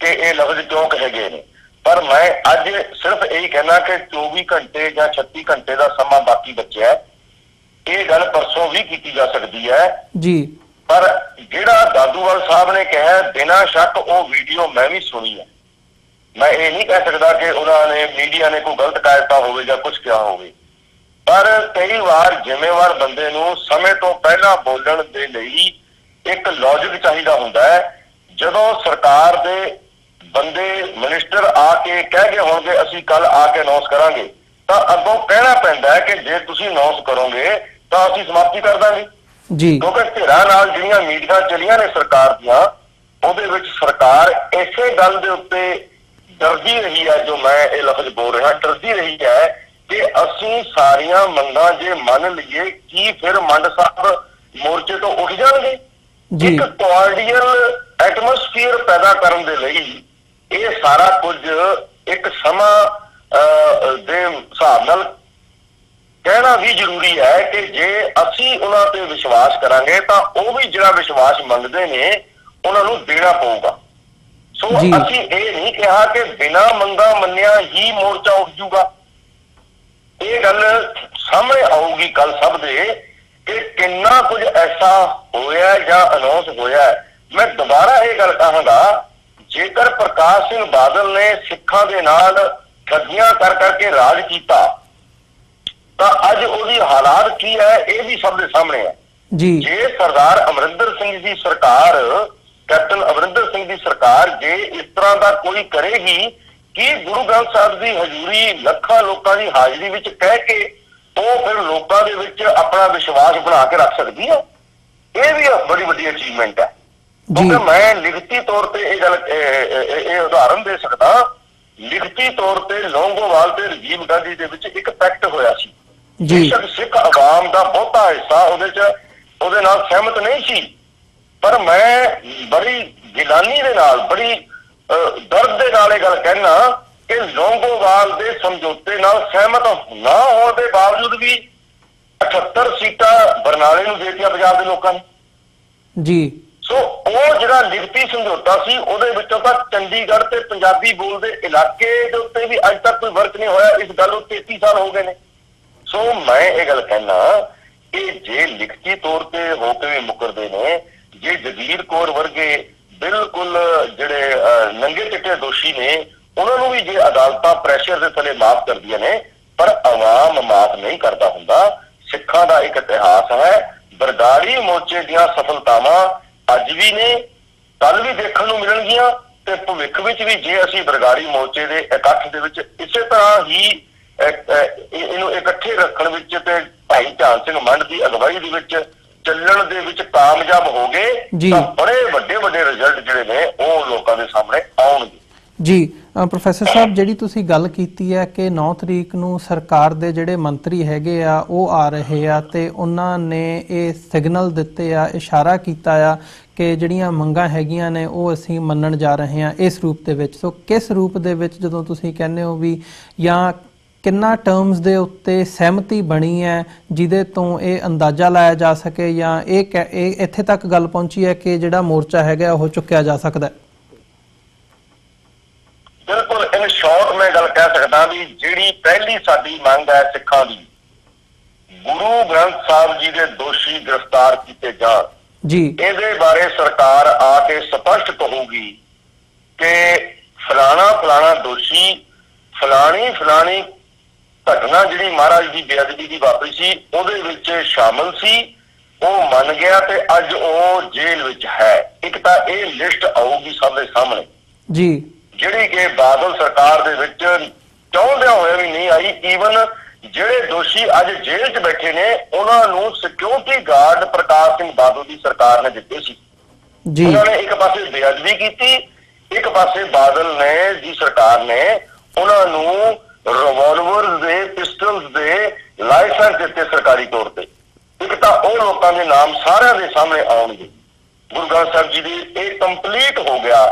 कि ये लफ्ज क्यों कहे गए ने। पर मैं अज सिर्फ यही कहना कि 24 घंटे या 36 घंटे का समा बाकी बचिया है। ये गल परसों भी की जा सकती है जी। पर जिहड़ा दादूवाल साहब ने कहा बिना शक वो वीडियो मैं भी सुनी है। मैं ये नहीं कह सकता कि उन्होंने मीडिया ने कोई गलत कहता हो या कुछ क्या हो, पर कई बार जिम्मेवार बंदे नूं समय तो पहला बोलण दे लई एक लॉजिक चाहिदा हुंदा है। जदों सरकार दे बंदे मिनिस्टर आके कह गए होंगे असीं कल आके अनाउंस करांगे तां अगों कहना पैंदा है कि जे तुसीं अनाउंस करोगे तां असीं समाप्ति कर दांगे जी। क्योंकि धिरां नाल जिहड़ियां मीटिंगां चलियां ने सरकार दीयां ਉਹਦੇ ਵਿੱਚ सरकार इसे गल दे उत्ते डरदी रही है। जो मैं ये लफ्ज बोल रहा डरदी रही है कि असीं सारियां मंगां जे मन लीए की फिर मंड साहब मोर्चे तो उठ जाएंगे। एक कॉर्डियल एटमोसफीयर पैदा करने दे लई ये सारा कुछ एक समा दे हिसाब नाल कहना भी जरूरी है कि जे असीं उन्हां ते विश्वास करांगे तां वो भी जिहड़ा विश्वास मंगदे ने उन्हां नूं देना पऊगा। सो असीं ये नहीं कहा कि बिना मंगा मन्निया ही मोर्चा उठ जूगा। ये गल सामने आऊगी कल सब दे कि कितना कुछ ऐसा होया या अनाउंस होया है। मैं दोबारा ये गल कहांगा जेकर प्रकाश सिंह बादल ने सिखां दे नाल ठगियां कर करके राज कीता तां अज उहदी हालात की है ये भी सब दे सामने है जी। जे सरदार अमरिंदर सिंह दी सरकार कैप्टन अमरिंदर सिंह की सरकार जे इस तरह का कोई करेगी कि गुरु ग्रंथ साहब की हजूरी लखा लोगों की हाजिरी विच कह के वो फिर लोगों के विच अपना विश्वास बना के रख सकती है। ये भी बड़ी बड़ी अचीवमेंट है। क्योंकि मैं लिखती तौर पर यह उदाहरण दे सकता लिखती तौर पर लौंगोवाल ते राजीव गांधी दे विच एक पैक्ट होया सी। बेशक सिख आवाम का बहुता हिस्सा उहदे नाल सहमत नहीं सी पर मैं बड़ी गिलानी दे नाल बड़ी दर्द दे नाल गल कहना ਕਿ ਲੌਂਗੋਵਾਲ ਦੇ ਸਮਝੌਤੇ ਨਾਲ ਸਹਿਮਤ ਨਾ ਹੋਣ ਦੇ ਬਾਵਜੂਦ ਵੀ 78 ਸੀਟਾਂ ਬਰਨਾਲੇ ਨੂੰ ਦੇ ਦਿੱਤੀਆਂ ਪੰਜਾਬ ਦੇ ਲੋਕਾਂ ਨੇ ਜੀ। ਸੋ ਉਹ ਜਿਹੜਾ ਲਿਖਤੀ ਸਮਝੌਤਾ ਸੀ ਉਹਦੇ ਵਿੱਚੋਂ ਤਾਂ ਚੰਡੀਗੜ੍ਹ ਤੇ ਪੰਜਾਬੀ ਬੋਲਦੇ ਇਲਾਕੇ ਦੇ ਉੱਤੇ ਵੀ ਅੱਜ ਤੱਕ ਕੋਈ ਵਰਕ ਨਹੀਂ ਹੋਇਆ। ਇਸ ਗੱਲ ਨੂੰ 33 ਸਾਲ ਹੋ ਗਏ ਨੇ। ਸੋ ਮੈਂ ਇਹ ਗੱਲ ਕਹਿਣਾ ਕਿ ਜੇ ਲਿਖਤੀ ਤੌਰ ਤੇ ਹੋ ਕੇ ਵੀ ਮੁਕਰਦੇ ਨੇ, ਜੇ ਜਗੀਰ ਕੌਰ ਵਰਗੇ ਬਿਲਕੁਲ ਜਿਹੜੇ ਨੰਗੇ ਚਿੱਟੇ ਦੋਸ਼ੀ ਨੇ ਉਹਨਾਂ ਨੂੰ ਵੀ ਜੇ ਅਦਾਲਤਾਂ ਪ੍ਰੈਸ਼ਰ ਦੇ ਥੱਲੇ ਮਾਫ ਕਰਦੀਆਂ ਨੇ, ਪਰ ਆਵਾਮ ਮਾਫ ਨਹੀਂ ਕਰਦਾ ਹੁੰਦਾ। ਸਿੱਖਾਂ ਦਾ ਇੱਕ ਇਤਿਹਾਸ ਹੈ, ਬਰਗਾੜੀ ਮੋਰਚੇ ਦੀਆਂ ਸਫਲਤਾਵਾਂ ਅੱਜ ਵੀ ਨੇ, ਕੱਲ ਵੀ ਦੇਖਣ ਨੂੰ ਮਿਲਣਗੀਆਂ ਤੇ ਭਵਿੱਖ ਵਿੱਚ ਵੀ ਜੇ ਅਸੀਂ ਬਰਗਾੜੀ ਮੋਰਚੇ ਦੇ ਇਕੱਠ ਦੇ ਵਿੱਚ ਇਸੇ ਤਰ੍ਹਾਂ ਹੀ ਇਹਨੂੰ ਇਕੱਠੇ ਰੱਖਣ ਵਿੱਚ ਤੇ ਭਾਈ ਧਿਆਨ ਸਿੰਘ ਮੰਡ ਦੀ ਅਗਵਾਈ ਦੇ ਵਿੱਚ ਚੱਲਣ ਦੇ ਵਿੱਚ ਕਾਮਯਾਬ ਹੋ ਗਏ ਤਾਂ ਬੜੇ ਵੱਡੇ ਰਿਜ਼ਲਟ ਜਿਹੜੇ ਨੇ ਉਹ ਲੋਕਾਂ ਦੇ ਸਾਹਮਣੇ ਆਉਣਗੇ। ਜੀ ਪ੍ਰੋਫੈਸਰ ਸਾਹਿਬ, ਜਿਹੜੀ ਤੁਸੀਂ ਗੱਲ ਕੀਤੀ ਹੈ ਕਿ 9 ਤਰੀਕ ਨੂੰ ਸਰਕਾਰ ਦੇ ਜਿਹੜੇ ਮੰਤਰੀ ਹੈਗੇ ਆ ਉਹ ਆ ਰਹੇ ਆ ਤੇ ਉਹਨਾਂ ਨੇ ਇਹ ਸਿਗਨਲ ਦਿੱਤੇ ਆ, ਇਸ਼ਾਰਾ ਕੀਤਾ ਆ ਕਿ ਜਿਹੜੀਆਂ ਮੰਗਾਂ ਹੈਗੀਆਂ ਨੇ ਉਹ ਅਸੀਂ ਮੰਨਣ ਜਾ ਰਹੇ ਹਾਂ ਇਸ ਰੂਪ ਦੇ ਵਿੱਚ। ਸੋ ਕਿਸ ਰੂਪ ਦੇ ਵਿੱਚ ਜਦੋਂ ਤੁਸੀਂ ਕਹਿੰਦੇ ਹੋ ਵੀ ਜਾਂ ਕਿੰਨਾ ਟਰਮਸ ਦੇ ਉੱਤੇ ਸਹਿਮਤੀ ਬਣੀ ਹੈ ਜਿਹਦੇ ਤੋਂ ਇਹ ਅੰਦਾਜ਼ਾ ਲਾਇਆ ਜਾ ਸਕੇ ਜਾਂ ਇਹ ਇੱਥੇ ਤੱਕ ਗੱਲ ਪਹੁੰਚੀ ਹੈ ਕਿ ਜਿਹੜਾ ਮੋਰਚਾ ਹੈਗਾ ਉਹ ਚੁੱਕਿਆ ਜਾ ਸਕਦਾ? ਬਿਲਕੁਲ ਇਨ ਸ਼ਾਰਟ ਮੈਂ ਗੱਲ ਕਹਿ ਸਕਦਾ ਵੀ ਜਿਹੜੀ ਪਹਿਲੀ ਸਾਡੀ ਮੰਗ ਹੈ ਸਿੱਖਾਂ ਦੀ, ਗੁਰੂ ਗ੍ਰੰਥ ਸਾਹਿਬ ਜੀ ਦੇ ਦੋਸ਼ੀ ਗ੍ਰਿਫਤਾਰ ਕੀਤੇ ਜਾਣ ਜੀ। ਇਹਦੇ ਬਾਰੇ ਸਰਕਾਰ ਆ ਕੇ ਸਪਸ਼ਟ ਕਹੂਗੀ ਕਿ ਫਲਾਣਾ ਦੋਸ਼ੀ ਫਲਾਣੀ ਘਟਨਾ ਜਿਹੜੀ ਮਹਾਰਾਜ ਦੀ ਬੇਅਦਬੀ ਦੀ ਵਾਪਰੀ ਸੀ ਉਹਦੇ ਵਿੱਚ ਸ਼ਾਮਲ ਸੀ, ਉਹ ਮੰਨ ਗਿਆ ਤੇ ਅੱਜ ਉਹ ਜੇਲ੍ਹ ਵਿੱਚ ਹੈ। ਇੱਕ ਤਾਂ ਇਹ ਲਿਸਟ ਆਊਗੀ ਸਭ ਦੇ ਸਾਹਮਣੇ ਜੀ, ਜਿਹੜੀ ਕਿ ਬਾਦਲ ਸਰਕਾਰ ਦੇ ਵਿੱਚ ਚਾਹੁੰਦਿਆਂ ਹੋਇਆ ਵੀ ਨਹੀਂ ਆਈ। ਈਵਨ ਜਿਹੜੇ ਦੋਸ਼ੀ ਅੱਜ ਜੇਲ੍ਹ 'ਚ ਬੈਠੇ ਨੇ ਉਹਨਾਂ ਨੂੰ ਸਿਕਿਉਰਿਟੀ ਗਾਰਡ ਪ੍ਰਕਾਸ਼ ਸਿੰਘ ਬਾਦਲ ਦੀ ਸਰਕਾਰ ਨੇ ਦਿੱਤੇ ਸੀ ਜੀ। ਉਹਨਾਂ ਨੇ ਇੱਕ ਪਾਸੇ ਬੇਅਦਬੀ ਕੀਤੀ, ਇੱਕ ਪਾਸੇ ਬਾਦਲ ਨੇ ਦੀ ਸਰਕਾਰ ਨੇ ਉਹਨਾਂ ਨੂੰ ਰਿਵਾਲਵਰ ਦੇ ਪਿਸਟਲਸ ਦੇ ਲਾਇਸੈਂਸ ਦਿੱਤੇ ਸਰਕਾਰੀ ਤੌਰ ਤੇ। ਇੱਕ ਤਾਂ ਉਹ ਲੋਕਾਂ ਦੇ ਨਾਮ ਸਾਰਿਆਂ ਦੇ ਸਾਹਮਣੇ ਆਉਣਗੇ। ਗੁਰੂ ਗ੍ਰੰਥ ਸਾਹਿਬ ਜੀ ਦੀ ਇਹ ਕੰਪਲੀਟ ਹੋ ਗਿਆ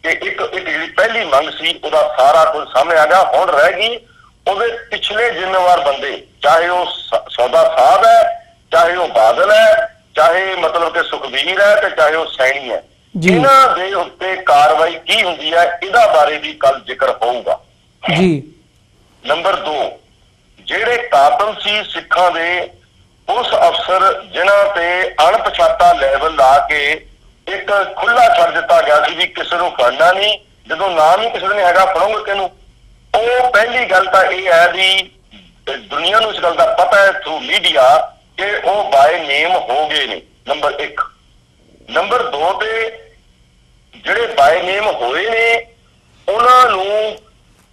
ਕਿ ਇੱਕ ਜਿਹੜੀ ਪਹਿਲੀ ਮੰਗ ਸੀ ਉਹਦਾ ਸਾਰਾ ਕੁਝ ਸਾਹਮਣੇ ਆ ਗਿਆ। ਹੁਣ ਰਹਿ ਗਈ ਉਹਦੇ ਪਿਛਲੇ ਜ਼ਿੰਮੇਵਾਰ ਬੰਦੇ, ਚਾਹੇ ਉਹ ਸੌਦਾ ਸਾਹਿਬ ਹੈ, ਚਾਹੇ ਉਹ ਬਾਦਲ ਹੈ, ਚਾਹੇ ਮਤਲਬ ਕਿ ਸੁਖਬੀਰ ਹੈ ਤੇ ਚਾਹੇ ਉਹ ਸੈਣੀ ਹੈ। ਇਹਨਾਂ ਦੇ ਉੱਤੇ ਕਾਰਵਾਈ ਕੀ ਹੁੰਦੀ ਹੈ ਇਹਦਾ ਬਾਰੇ ਵੀ ਕੱਲ ਜ਼ਿਕਰ ਹੋਊਗਾ ਜੀ। ਨੰਬਰ 2, ਜਿਹੜੇ ਕਾਤਲ ਸੀ ਸਿੱਖਾਂ ਦੇ ਉਸ ਅਫਸਰ ਜਿਨ੍ਹਾਂ ਤੇ ਅਣਪਛਾਤਾ ਲੈਵਲ ਲਾ ਕੇ ਇੱਕ ਖੁੱਲਾ ਛੱਡ ਦਿੱਤਾ ਗਿਆ ਸੀ ਵੀ ਕਿਸੇ ਨੂੰ ਫੜਨਾ ਨਹੀਂ, ਜਦੋਂ ਨਾਮ ਹੀ ਕਿਸੇ ਨੇ ਹੈਗਾ ਫੜੋਗੇ ਕਿਹਨੂੰ। ਉਹ ਪਹਿਲੀ ਗੱਲ ਤਾਂ ਇਹ ਹੈ ਵੀ ਦੁਨੀਆ ਨੂੰ ਇਸ ਗੱਲ ਦਾ ਪਤਾ ਹੈ ਥਰੂ ਮੀਡੀਆ ਕਿ ਉਹ ਬਾਏ ਨੇਮ ਹੋ ਗਏ ਨੇ, ਨੰਬਰ 1। ਨੰਬਰ 2 ਤੇ ਜਿਹੜੇ ਬਾਏ ਨੇਮ ਹੋਏ ਨੇ ਉਹਨਾਂ ਨੂੰ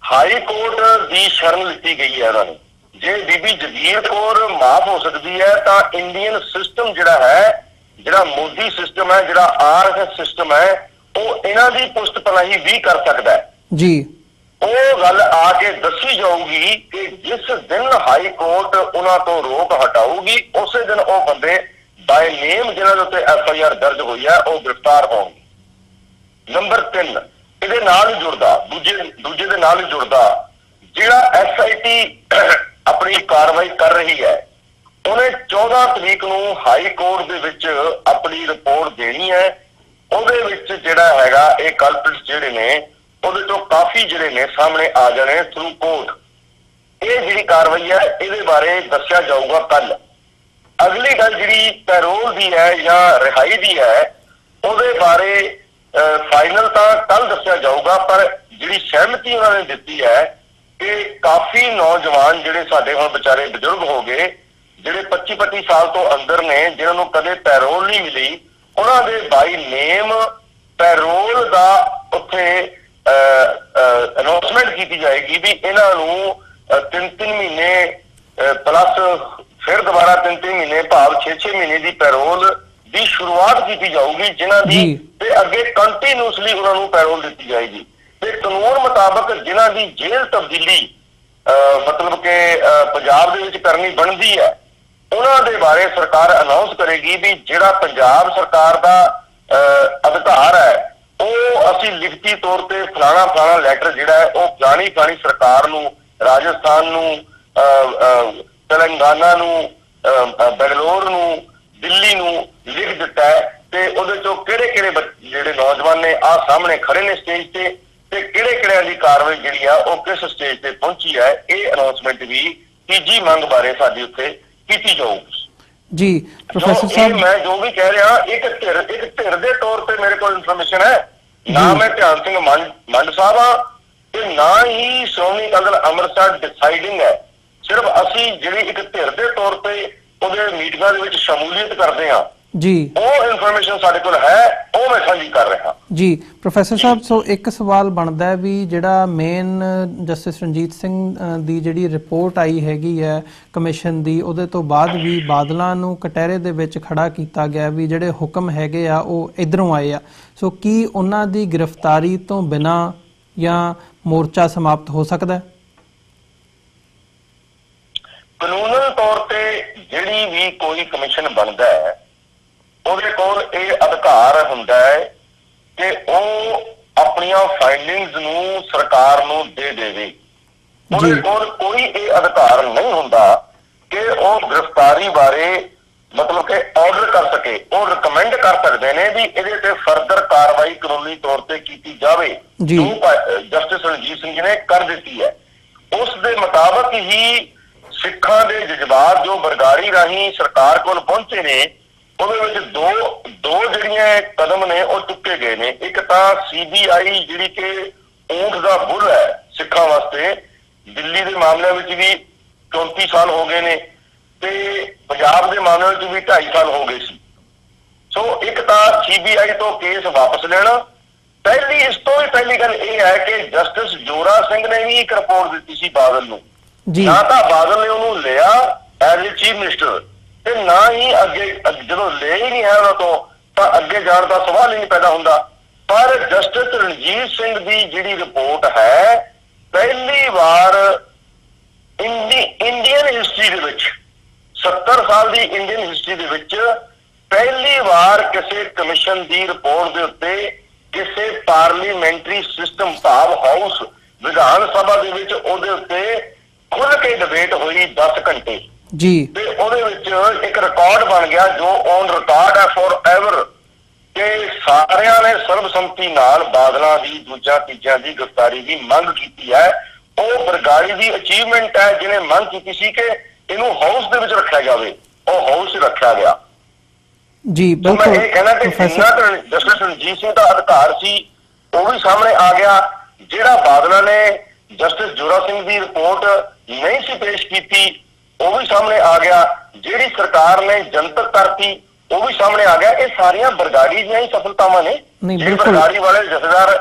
ਹਾਈ ਕੋਰਟ ਦੀ ਸ਼ਰਨ ਲਿੱਤੀ ਗਈ ਹੈ। ਉਹਨਾਂ ਨੂੰ ਜੇ ਬੀਬੀ ਜਗੀਰ ਕੌਰ ਮਾਫ ਹੋ ਸਕਦੀ ਹੈ ਤਾਂ ਇੰਡੀਅਨ ਸਿਸਟਮ ਜਿਹੜਾ ਹੈ, ਜਿਹੜਾ ਮੋਦੀ ਸਿਸਟਮ ਹੈ, ਜਿਹੜਾ RSS ਸਿਸਟਮ ਹੈ, ਉਹ ਇਹਨਾਂ ਦੀ ਪੁਸ਼ਤ ਪਨਾਹੀ ਵੀ ਕਰ ਸਕਦਾ ਹੈ ਜੀ। ਉਹ ਗੱਲ ਆ ਕੇ ਦੱਸੀ ਜਾਊਗੀ ਕਿ ਜਿਸ ਦਿਨ ਹਾਈ ਕੋਰਟ ਉਹਨਾਂ ਤੋਂ ਰੋਕ ਹਟਾਊਗੀ ਉਸੇ ਦਿਨ ਉਹ ਬੰਦੇ ਬਾਏ ਨੇਮ ਜਿਨ੍ਹਾਂ ਦੇ ਉੱਤੇ FIR ਦਰਜ ਹੋਈ ਹੈ ਉਹ ਗ੍ਰਿਫਤਾਰ ਹੋਣਗੇ। ਨੰਬਰ 3, ਇਹਦੇ ਨਾਲ ਹੀ ਜੁੜਦਾ ਦੂਜੇ ਦੇ ਨਾਲ ਹੀ ਜੁੜਦਾ ਜਿਹੜਾ SIT ਆਪਣੀ ਕਾਰਵਾਈ ਕਰ ਰਹੀ ਹੈ, ਉਹਨੇ 14 ਤਰੀਕ ਨੂੰ ਹਾਈ ਕੋਰਟ ਦੇ ਵਿੱਚ ਆਪਣੀ ਰਿਪੋਰਟ ਦੇਣੀ ਹੈ। ਉਹਦੇ ਵਿੱਚ ਜਿਹੜਾ ਹੈਗਾ ਇਹ ਕਲਪਿਟਸ ਜਿਹੜੇ ਨੇ ਉਹਦੇ ਤੋਂ ਕਾਫੀ ਜਿਹੜੇ ਨੇ ਸਾਹਮਣੇ ਆ ਜਾਣੇ ਥਰੂ ਕੋਰਟ। ਇਹ ਜਿਹੜੀ ਕਾਰਵਾਈ ਹੈ ਇਹਦੇ ਬਾਰੇ ਦੱਸਿਆ ਜਾਊਗਾ ਕੱਲ। ਅਗਲੀ ਗੱਲ ਜਿਹੜੀ ਪੈਰੋਲ ਦੀ ਹੈ ਜਾਂ ਰਿਹਾਈ ਦੀ ਹੈ ਉਹਦੇ ਬਾਰੇ ਫਾਈਨਲ ਤਾਂ ਕੱਲ ਦੱਸਿਆ ਜਾਊਗਾ, ਪਰ ਜਿਹੜੀ ਸਹਿਮਤੀ ਉਹਨਾਂ ਨੇ ਦਿੱਤੀ ਹੈ ਕਿ ਕਾਫੀ ਨੌਜਵਾਨ ਜਿਹੜੇ ਸਾਡੇ ਹੁਣ ਵਿਚਾਰੇ ਬਜ਼ੁਰਗ ਹੋ ਗਏ, ਜਿਹੜੇ 25-25 ਸਾਲ ਤੋਂ ਅੰਦਰ ਨੇ, ਜਿਨ੍ਹਾਂ ਨੂੰ ਕਦੇ ਪੈਰੋਲ ਨਹੀਂ ਮਿਲੀ, ਉਹਨਾਂ ਦੇ ਬਾਈ ਨੇਮ ਪੈਰੋਲ ਦਾ ਉੱਥੇ ਅਨਾਉਂਸਮੈਂਟ ਕੀਤੀ ਜਾਏਗੀ ਵੀ ਇਹਨਾਂ ਨੂੰ 3-3 ਮਹੀਨੇ ਪਲੱਸ ਫਿਰ ਦੁਬਾਰਾ 3-3 ਮਹੀਨੇ ਭਾਵ 6-6 ਮਹੀਨੇ ਦੀ ਪੈਰੋਲ ਦੀ ਸ਼ੁਰੂਆਤ ਕੀਤੀ ਜਾਊਗੀ, ਜਿਨ੍ਹਾਂ ਦੀ ਤੇ ਅੱਗੇ ਕੰਟੀਨਿਊਸਲੀ ਉਹਨਾਂ ਨੂੰ ਪੈਰੋਲ ਦਿੱਤੀ ਜਾਏਗੀ। ਤੇ ਕਾਨੂੰਨ ਮੁਤਾਬਕ ਜਿਨ੍ਹਾਂ ਦੀ ਜੇਲ੍ਹ ਤਬਦੀਲੀ ਮਤਲਬ ਕਿ ਪੰਜਾਬ ਦੇ ਵਿੱਚ ਕਰਨੀ ਬਣਦੀ ਹੈ ਉਹਨਾਂ ਦੇ ਬਾਰੇ ਸਰਕਾਰ ਅਨਾਉਂਸ ਕਰੇਗੀ ਵੀ ਜਿਹੜਾ ਪੰਜਾਬ ਸਰਕਾਰ ਦਾ ਅਧਿਕਾਰ ਹੈ ਉਹ ਅਸੀਂ ਲਿਖਤੀ ਤੌਰ ਤੇ ਫਲਾਣਾ ਲੈਟਰ ਜਿਹੜਾ ਹੈ ਉਹ ਫਲਾਣੀ ਸਰਕਾਰ ਨੂੰ, ਰਾਜਸਥਾਨ ਨੂੰ, ਤੇਲੰਗਾਨਾ ਨੂੰ, ਬੈਂਗਲੋਰ ਨੂੰ, ਦਿੱਲੀ ਨੂੰ ਲਿਖ ਦਿੱਤਾ ਹੈ ਤੇ ਉਹਦੇ ਚੋਂ ਕਿਹੜੇ ਜਿਹੜੇ ਨੌਜਵਾਨ ਨੇ ਆ ਸਾਹਮਣੇ ਖੜੇ ਨੇ ਸਟੇਜ ਤੇ ਕਿਹੜਿਆਂ ਦੀ ਕਾਰਵਾਈ ਜਿਹੜੀ ਆ ਉਹ ਕਿਸ ਸਟੇਜ ਤੇ ਪਹੁੰਚੀ ਹੈ, ਇਹ ਅਨਾਉਂਸਮੈਂਟ ਵੀ ਤੀਜੀ ਮੰਗ ਬਾਰੇ ਸਾਡੀ ਉੱਥੇ ਕੀਤੀ ਜਾਊਗੀ ਜੀ। ਪ੍ਰੋਫੈਸਰ ਸਾਹਿਬ, ਮੈਂ ਜੋ ਵੀ ਕਹਿ ਰਿਹਾ ਇੱਕ ਧਿਰ ਦੇ ਤੌਰ ਤੇ ਮੇਰੇ ਕੋਲ ਇਨਫੋਰਮੇਸ਼ਨ ਹੈ, ਨਾ ਮੈਂ ਧਿਆਨ ਸਿੰਘ ਮੰਡ ਸਾਹਿਬ ਆ ਤੇ ਨਾ ਹੀ ਸ਼੍ਰੋਮਣੀ ਅਕਾਲੀ ਦਲ ਅੰਮ੍ਰਿਤਸਰ ਡਿਸਾਈਡਿੰਗ ਹੈ। ਸਿਰਫ ਅਸੀਂ ਜਿਹੜੀ ਇੱਕ ਧਿਰ ਦੇ ਤੌਰ ਤੇ ਉਹਦੇ ਮੀਟਿੰਗਾਂ ਦੇ ਵਿੱਚ ਸ਼ਮੂਲੀਅਤ ਕਰਦੇ ਹਾਂ ਜੀ, ਉਹ ਇਨਫੋਰਮੇਸ਼ਨ ਸਾਡੇ ਕੋਲ ਹੈ, ਉਹ ਮੈਂ ਸਾਂਝੀ ਕਰ ਰਿਹਾ ਜੀ। ਪ੍ਰੋਫੈਸਰ ਸਾਹਿਬ, ਸੋ ਇੱਕ ਸਵਾਲ ਬਣਦਾ ਹੈ ਵੀ ਜਿਹੜਾ ਮੇਨ ਜਸਟਿਸ ਰਣਜੀਤ ਸਿੰਘ ਦੀ ਜਿਹੜੀ ਰਿਪੋਰਟ ਆਈ ਹੈਗੀ ਹੈ ਕਮਿਸ਼ਨ ਦੀ, ਉਹਦੇ ਤੋਂ ਬਾਅਦ ਵੀ ਬਾਦਲਾਂ ਨੂੰ ਕਟਹਿਰੇ ਦੇ ਵਿੱਚ ਖੜਾ ਕੀਤਾ ਗਿਆ ਵੀ ਜਿਹੜੇ ਹੁਕਮ ਹੈਗੇ ਆ ਉਹ ਇਧਰੋਂ ਆਏ ਆ, ਸੋ ਕੀ ਉਹਨਾਂ ਦੀ ਗ੍ਰਿਫਤਾਰੀ ਤੋਂ ਬਿਨਾਂ ਜਾਂ ਮੋਰਚਾ ਸਮਾਪਤ ਹੋ ਸਕਦਾ ਹੈ? ਕਾਨੂੰਨ ਤੌਰ ਤੇ ਜਿਹੜੀ ਵੀ ਕੋਈ ਕਮਿਸ਼ਨ ਬਣਦਾ ਹੈ ਉਹਦੇ ਕੋਲ ਇਹ ਅਧਿਕਾਰ ਹੁੰਦਾ ਹੈ ਕਿ ਉਹ ਆਪਣੀਆਂ ਫਾਈਂਡਿੰਗਸ ਨੂੰ ਸਰਕਾਰ ਨੂੰ ਦੇ ਦੇਵੇ। ਉਹਦੇ ਕੋਲ ਕੋਈ ਇਹ ਅਧਿਕਾਰ ਨਹੀਂ ਹੁੰਦਾ ਕਿ ਉਹ ਗ੍ਰਿਫਤਾਰੀ ਬਾਰੇ ਮਤਲਬ ਕਿ ਆਰਡਰ ਕਰ ਸਕੇ। ਉਹ ਰਿਕਮੈਂਡ ਕਰ ਸਕਦੇ ਨੇ ਵੀ ਇਹਦੇ ਤੇ ਫਰਦਰ ਕਾਰਵਾਈ ਕਾਨੂੰਨੀ ਤੌਰ ਤੇ ਕੀਤੀ ਜਾਵੇ, ਜੋ ਜਸਟਿਸ ਰਣਜੀਤ ਸਿੰਘ ਜੀ ਨੇ ਕਰ ਦਿੱਤੀ ਹੈ। ਉਸ ਦੇ ਮੁਤਾਬਕ ਹੀ ਸਿੱਖਾਂ ਦੇ ਜਜ਼ਬਾਤ ਜੋ ਬਰਗਾੜੀ ਰਾਹੀਂ ਸਰਕਾਰ ਕੋਲ ਪਹੁੰਚੇ ਨੇ ਉਹਦੇ ਵਿੱਚ ਦੋ ਜਿਹੜੀਆਂ ਕਦਮ ਨੇ ਉਹ ਚੁੱਕੇ ਗਏ ਨੇ। ਇੱਕ ਤਾਂ CBI ਜਿਹੜੀ ਕਿ ਊਂਠ ਦਾ ਬੁੱਲ ਹੈ ਸਿੱਖਾਂ ਵਾਸਤੇ, ਦਿੱਲੀ ਦੇ ਮਾਮਲਿਆਂ ਵਿੱਚ ਵੀ 34 ਸਾਲ ਹੋ ਗਏ ਨੇ ਤੇ ਪੰਜਾਬ ਦੇ ਮਾਮਲੇ ਵਿੱਚ ਵੀ 2.5 ਸਾਲ ਹੋ ਗਏ ਸੀ। ਸੋ ਇੱਕ ਤਾਂ CBI ਤੋਂ ਕੇਸ ਵਾਪਸ ਲੈਣਾ। ਇਸ ਤੋਂ ਵੀ ਪਹਿਲੀ ਗੱਲ ਇਹ ਹੈ ਕਿ ਜਸਟਿਸ ਜੋਰਾ ਸਿੰਘ ਨੇ ਵੀ ਇੱਕ ਰਿਪੋਰਟ ਦਿੱਤੀ ਸੀ ਬਾਦਲ ਨੂੰ, ਨਾ ਤਾਂ ਬਾਦਲ ਨੇ ਉਹਨੂੰ ਲਿਆ ਐਜ਼ ਏ ਚੀਫ ਮਿਨਿਸਟਰ ਤੇ ਨਾ ਹੀ ਅੱਗੇ, ਜਦੋਂ ਲੈ ਹੀ ਨਹੀਂ ਹੈ ਉਹਨਾਂ ਤੋਂ ਤਾਂ ਅੱਗੇ ਜਾਣ ਦਾ ਸਵਾਲ ਹੀ ਨਹੀਂ ਪੈਦਾ ਹੁੰਦਾ। ਪਰ ਜਸਟਿਸ ਰਣਜੀਤ ਸਿੰਘ ਦੀ ਜਿਹੜੀ ਰਿਪੋਰਟ ਹੈ, ਪਹਿਲੀ ਵਾਰ ਇੰਡੀਅਨ ਹਿਸਟਰੀ ਦੇ ਵਿੱਚ 70 ਸਾਲ ਦੀ ਇੰਡੀਅਨ ਹਿਸਟਰੀ ਦੇ ਵਿੱਚ ਪਹਿਲੀ ਵਾਰ ਕਿਸੇ ਕਮਿਸ਼ਨ ਦੀ ਰਿਪੋਰਟ ਦੇ ਉੱਤੇ ਕਿਸੇ ਪਾਰਲੀਮੈਂਟਰੀ ਸਿਸਟਮ ਭਾਵ ਹਾਊਸ ਵਿਧਾਨ ਸਭਾ ਦੇ ਵਿੱਚ ਉਹਦੇ ਉੱਤੇ ਖੁੱਲ ਕੇ ਡਿਬੇਟ ਹੋਈ 10 ਘੰਟੇ ਜੀ, ਤੇ ਉਹਦੇ ਵਿੱਚ ਇੱਕ ਰਿਕਾਰਡ ਬਣ ਗਿਆ ਜੋ ਔਨ ਰਿਕਾਰਡ ਹੈ ਫੋਰ ਐਵਰ ਕਿ ਸਾਰਿਆਂ ਨੇ ਸਰਬਸੰਮਤੀ ਨਾਲ ਬਾਦਲਾਂ ਦੀ ਦੂਜਾ ਤੀਜਿਆਂ ਦੀ ਗ੍ਰਿਫਤਾਰੀ ਦੀ ਮੰਗ ਕੀਤੀ ਹੈ। ਉਹ ਬਰਗਾੜੀ ਦੀ ਅਚੀਵਮੈਂਟ ਹੈ ਜਿਹਨੇ ਮੰਗ ਕੀਤੀ ਸੀ ਕਿ ਇਹਨੂੰ ਹਾਊਸ ਦੇ ਵਿੱਚ ਰੱਖਿਆ ਜਾਵੇ, ਉਹ ਹਾਊਸ ਰੱਖਿਆ ਗਿਆ ਜੀ। ਬਿਲਕੁਲ, ਮੈਂ ਇਹ ਕਹਿਣਾ ਕਿ ਜਿੰਨਾ ਜਸਟਿਸ ਰਣਜੀਤ ਸਿੰਘ ਦਾ ਅਧਿਕਾਰ ਸੀ ਉਹ ਵੀ ਸਾਹਮਣੇ ਆ ਗਿਆ। ਜਿਹੜਾ ਬਾਦਲਾਂ ਨੇ ਜਸਟਿਸ ਜੋਰਾ ਸਿੰਘ ਦੀ ਰਿਪੋਰਟ ਨਹੀਂ ਸੀ ਪੇਸ਼ ਕੀਤੀ ਉਹ ਵੀ ਸਾਹਮਣੇ ਆ ਗਿਆ। ਜਿਹੜੀ ਸਰਕਾਰ ਨੇ ਜਨਤਕ ਕਰਤੀ ਉਹ ਵੀ ਸਾਹਮਣੇ ਆ ਗਿਆ। ਇਹ ਸਾਰੀਆਂ ਬਰਗਾੜੀ ਦੀਆਂ ਹੀ ਸਫਲਤਾਵਾਂ ਨੇ। ਜੇ ਬਰਗਾੜੀ ਵਾਲੇ ਜਥੇਦਾਰ